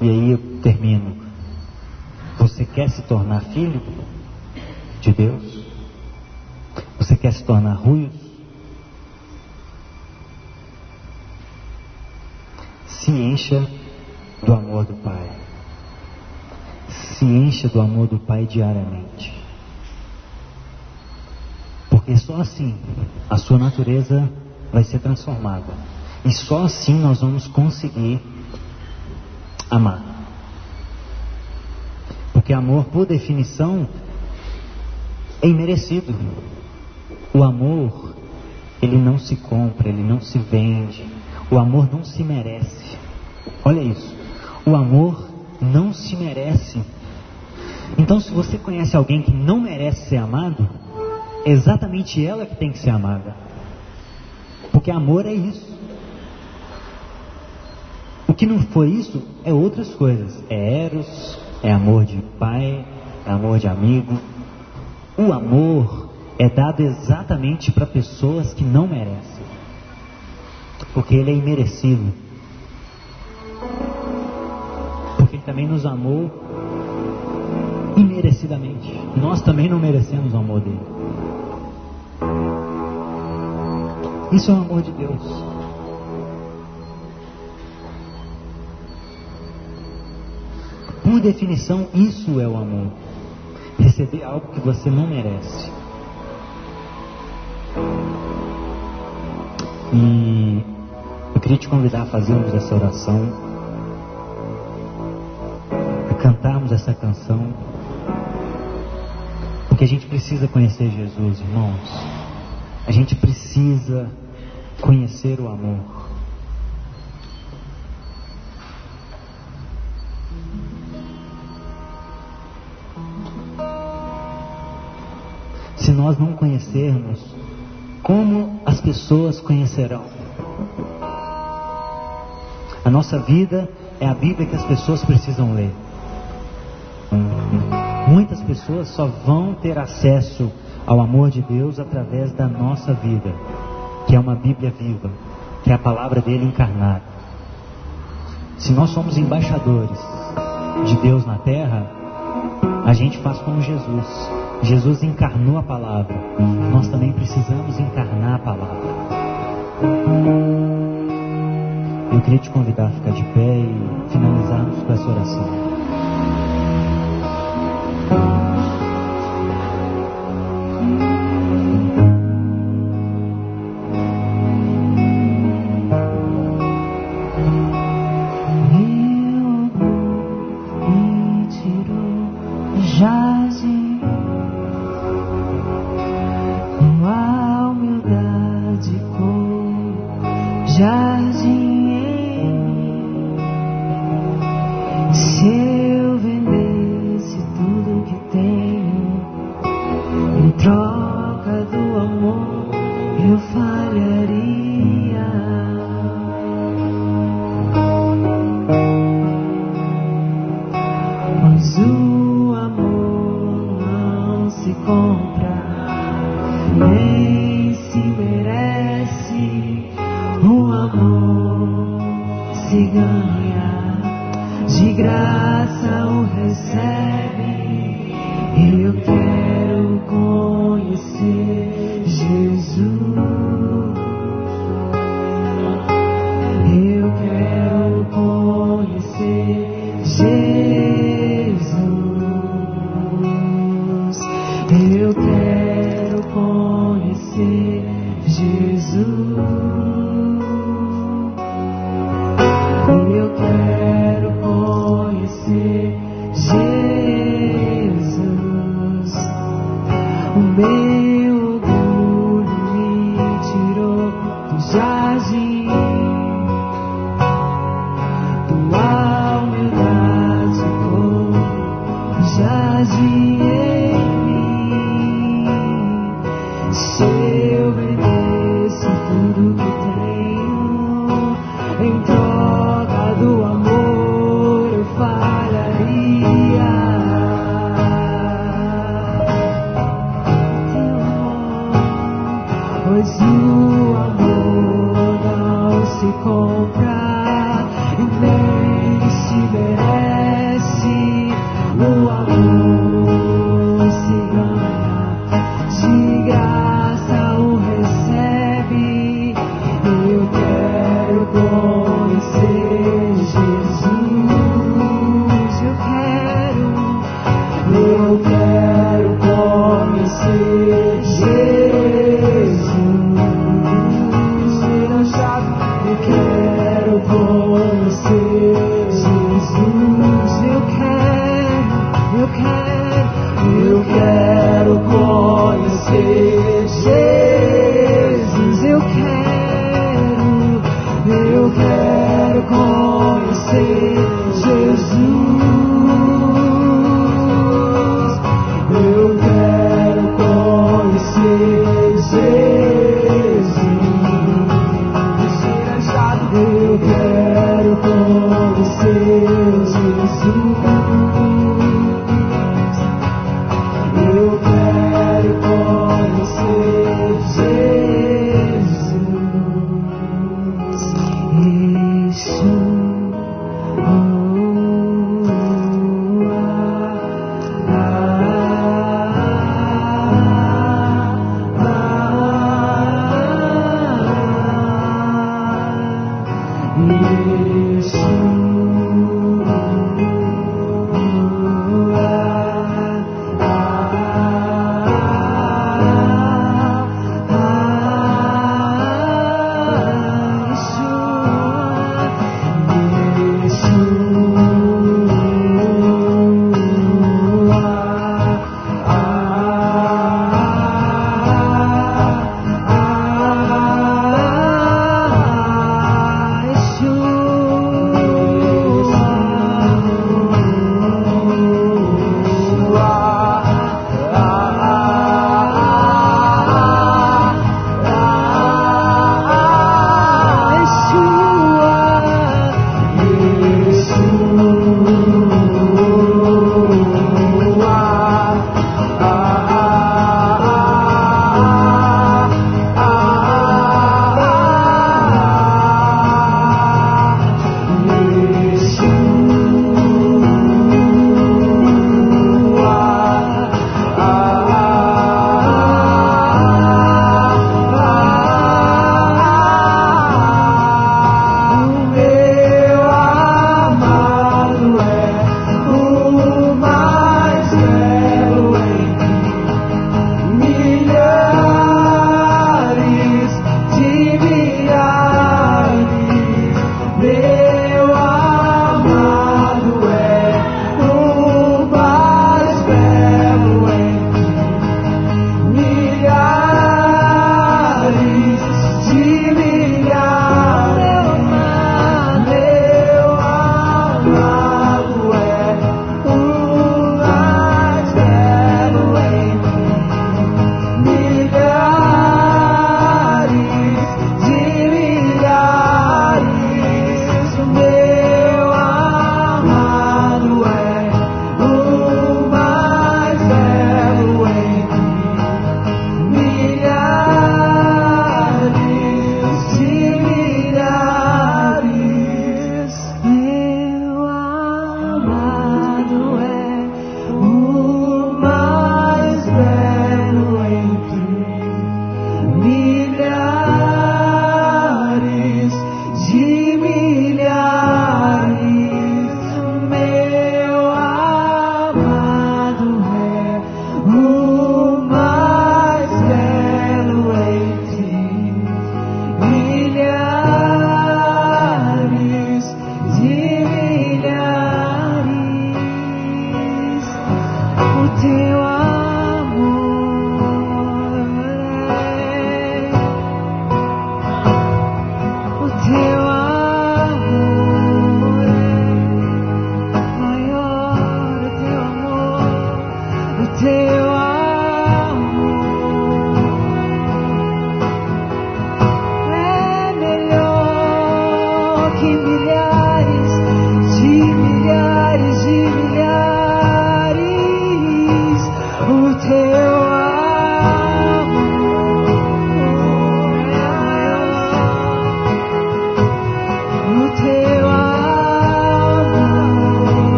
E aí eu termino. Você quer se tornar filho de Deus? Você quer se tornar ruios? Se encha do amor do Pai. Se encha do amor do Pai diariamente. Porque só assim a sua natureza vai ser transformada. E só assim nós vamos conseguir amar. Porque amor, por definição, é imerecido. O amor, ele não se compra, ele não se vende. O amor não se merece. Olha isso. O amor não se merece. Então, se você conhece alguém que não merece ser amado, é exatamente ela que tem que ser amada. Porque amor é isso. O que não foi isso é outras coisas. É eros, é amor de pai, é amor de amigo. O amor é dado exatamente para pessoas que não merecem, porque Ele é imerecido, porque Ele também nos amou imerecidamente. Nós também não merecemos o amor dele. Isso é o amor de Deus. Por definição, isso é o amor. Receber algo que você não merece. E eu queria te convidar a fazermos essa oração, a cantarmos essa canção, porque a gente precisa conhecer Jesus, irmãos. A gente precisa conhecer o amor. Se nós não conhecermos, como as pessoas conhecerão? A nossa vida é a Bíblia que as pessoas precisam ler. Muitas pessoas só vão ter acesso ao amor de Deus através da nossa vida, que é uma Bíblia viva, que é a palavra dele encarnada. Se nós somos embaixadores de Deus na terra, a gente faz como Jesus. Jesus encarnou a palavra. Nós também precisamos encarnar a palavra. Eu queria te convidar a ficar de pé e finalizarmos com essa oração. Eu quero conhecer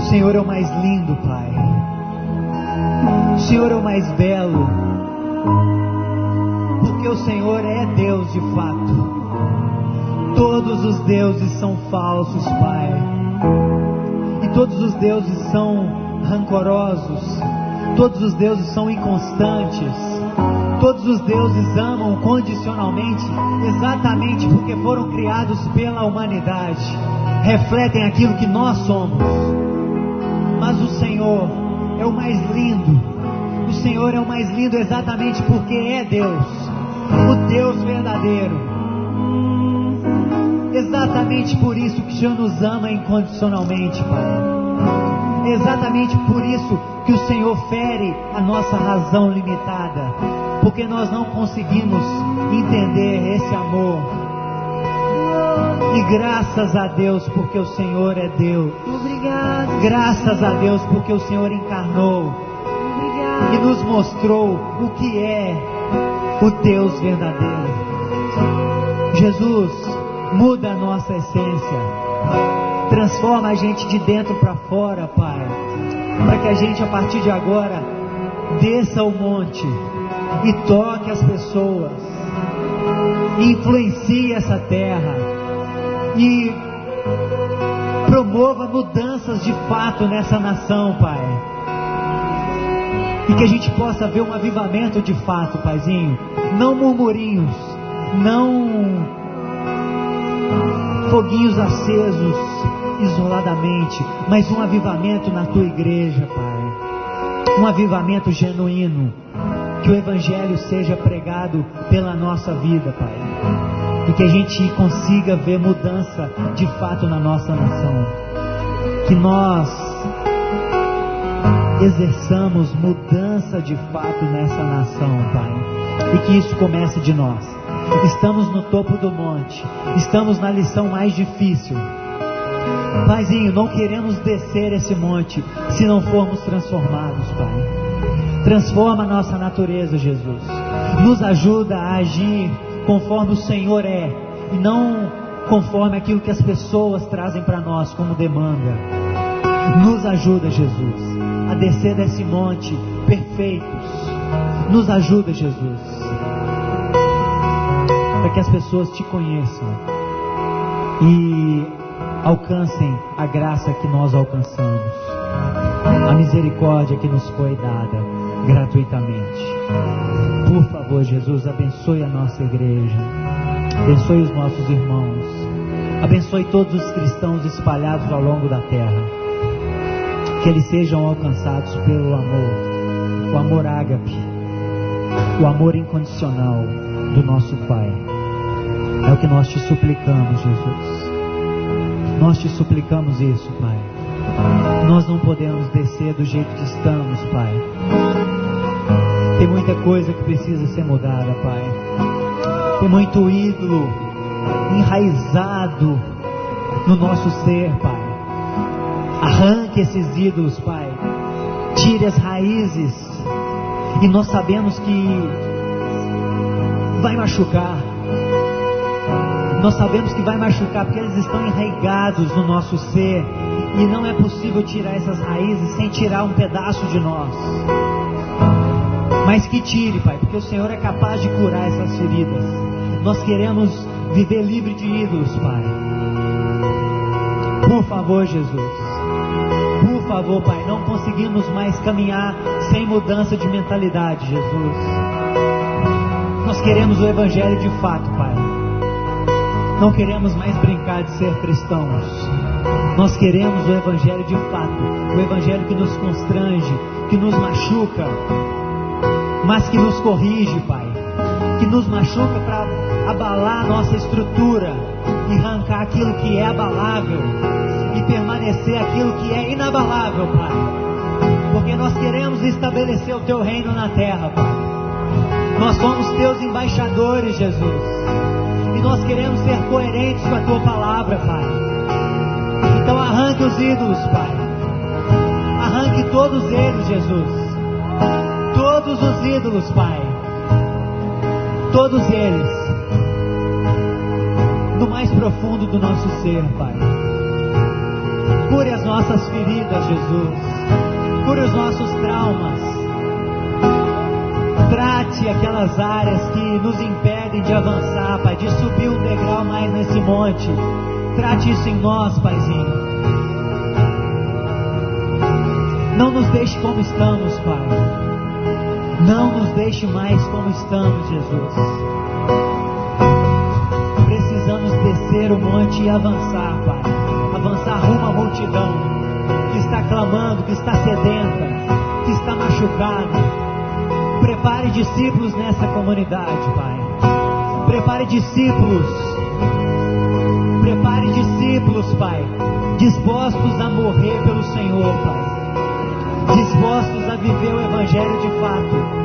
Senhor é o mais lindo, Pai. O Senhor é o mais belo, porque o Senhor é Deus de fato. Todos os deuses são falsos, Pai, e todos os deuses são rancorosos, todos os deuses são inconstantes, todos os deuses amam condicionalmente, exatamente porque foram criados pela humanidade, refletem aquilo que nós somos. Mas o Senhor é o mais lindo, o Senhor é o mais lindo exatamente porque é Deus, o Deus verdadeiro. Exatamente por isso que o Senhor nos ama incondicionalmente, Pai. Exatamente por isso que o Senhor fere a nossa razão limitada, porque nós não conseguimos entender esse amor. E graças a Deus porque o Senhor é Deus. Obrigado. Graças a Deus porque o Senhor encarnou. Obrigado. E nos mostrou o que é o Deus verdadeiro. Jesus, muda a nossa essência, transforma a gente de dentro para fora, Pai, para que a gente a partir de agora desça o monte e toque as pessoas, influencie essa terra e promova mudanças de fato nessa nação, Pai, e que a gente possa ver um avivamento de fato, Paizinho, não murmurinhos, não foguinhos acesos isoladamente, mas um avivamento na tua igreja, Pai, um avivamento genuíno, que o Evangelho seja pregado pela nossa vida, Pai, e que a gente consiga ver mudança de fato na nossa nação, que nós exerçamos mudança de fato nessa nação, Pai, e que isso comece de nós. Estamos no topo do monte, estamos na lição mais difícil, Paizinho, não queremos descer esse monte se não formos transformados, Pai. Transforma a nossa natureza, Jesus, nos ajuda a agir conforme o Senhor é, e não conforme aquilo que as pessoas trazem para nós como demanda. Nos ajuda, Jesus, a descer desse monte perfeitos. Nos ajuda, Jesus, para que as pessoas te conheçam e alcancem a graça que nós alcançamos, a misericórdia que nos foi dada gratuitamente. Por favor, Jesus, abençoe a nossa igreja, abençoe os nossos irmãos, abençoe todos os cristãos espalhados ao longo da terra, que eles sejam alcançados pelo amor, o amor ágape, o amor incondicional do nosso Pai. É o que nós te suplicamos, Jesus. Nós te suplicamos isso, Pai. Nós não podemos descer do jeito que estamos, Pai. Tem muita coisa que precisa ser mudada, Pai. Tem muito ídolo enraizado no nosso ser, Pai. Arranque esses ídolos, Pai. Tire as raízes. E nós sabemos que vai machucar. Nós sabemos que vai machucar porque eles estão enraigados no nosso ser, e não é possível tirar essas raízes sem tirar um pedaço de nós. Mas que tire, Pai, porque o Senhor é capaz de curar essas feridas. Nós queremos viver livre de ídolos, Pai. Por favor, Jesus, por favor, Pai, não conseguimos mais caminhar sem mudança de mentalidade, Jesus. Nós queremos o Evangelho de fato, Pai. Não queremos mais brincar de ser cristãos. Nós queremos o Evangelho de fato, o Evangelho que nos constrange, que nos machuca, mas que nos corrige, Pai, que nos machuca para abalar a nossa estrutura e arrancar aquilo que é abalável e permanecer aquilo que é inabalável, Pai, porque nós queremos estabelecer o Teu reino na terra, Pai. Nós somos Teus embaixadores, Jesus, e nós queremos ser coerentes com a Tua palavra, Pai. Então arranque os ídolos, Pai. Arranque todos eles, Jesus. Todos os ídolos, Pai. Todos eles. No mais profundo do nosso ser, Pai. Cure as nossas nossas feridas, Jesus. Cure os nossos traumas. Trate aquelas áreas que nos impedem de avançar, Pai, de subir um degrau mais nesse monte. Trate isso em nós, Paizinho. Não nos deixe como estamos, Pai. Não nos deixe mais como estamos, Jesus. Precisamos descer o monte e avançar, Pai. Avançar rumo à multidão que está clamando, que está sedenta, que está machucada. Prepare discípulos nessa comunidade, Pai. Prepare discípulos. Prepare discípulos, Pai. Dispostos a morrer pelo Senhor, Pai. Dispostos a viver o Evangelho de fato.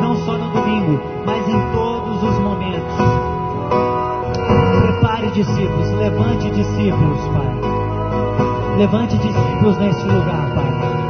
Não só no domingo, mas em todos os momentos. Prepare discípulos. Levante discípulos, Pai. Levante discípulos nesse lugar, Pai.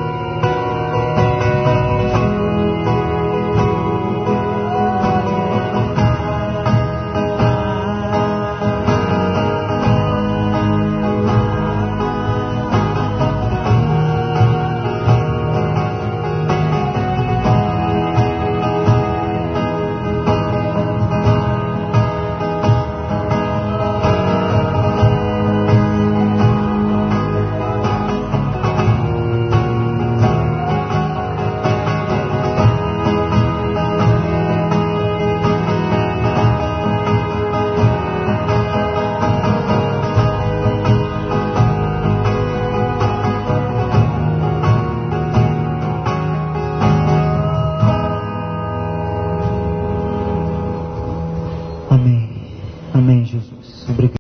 Amém, Jesus. Obrigado.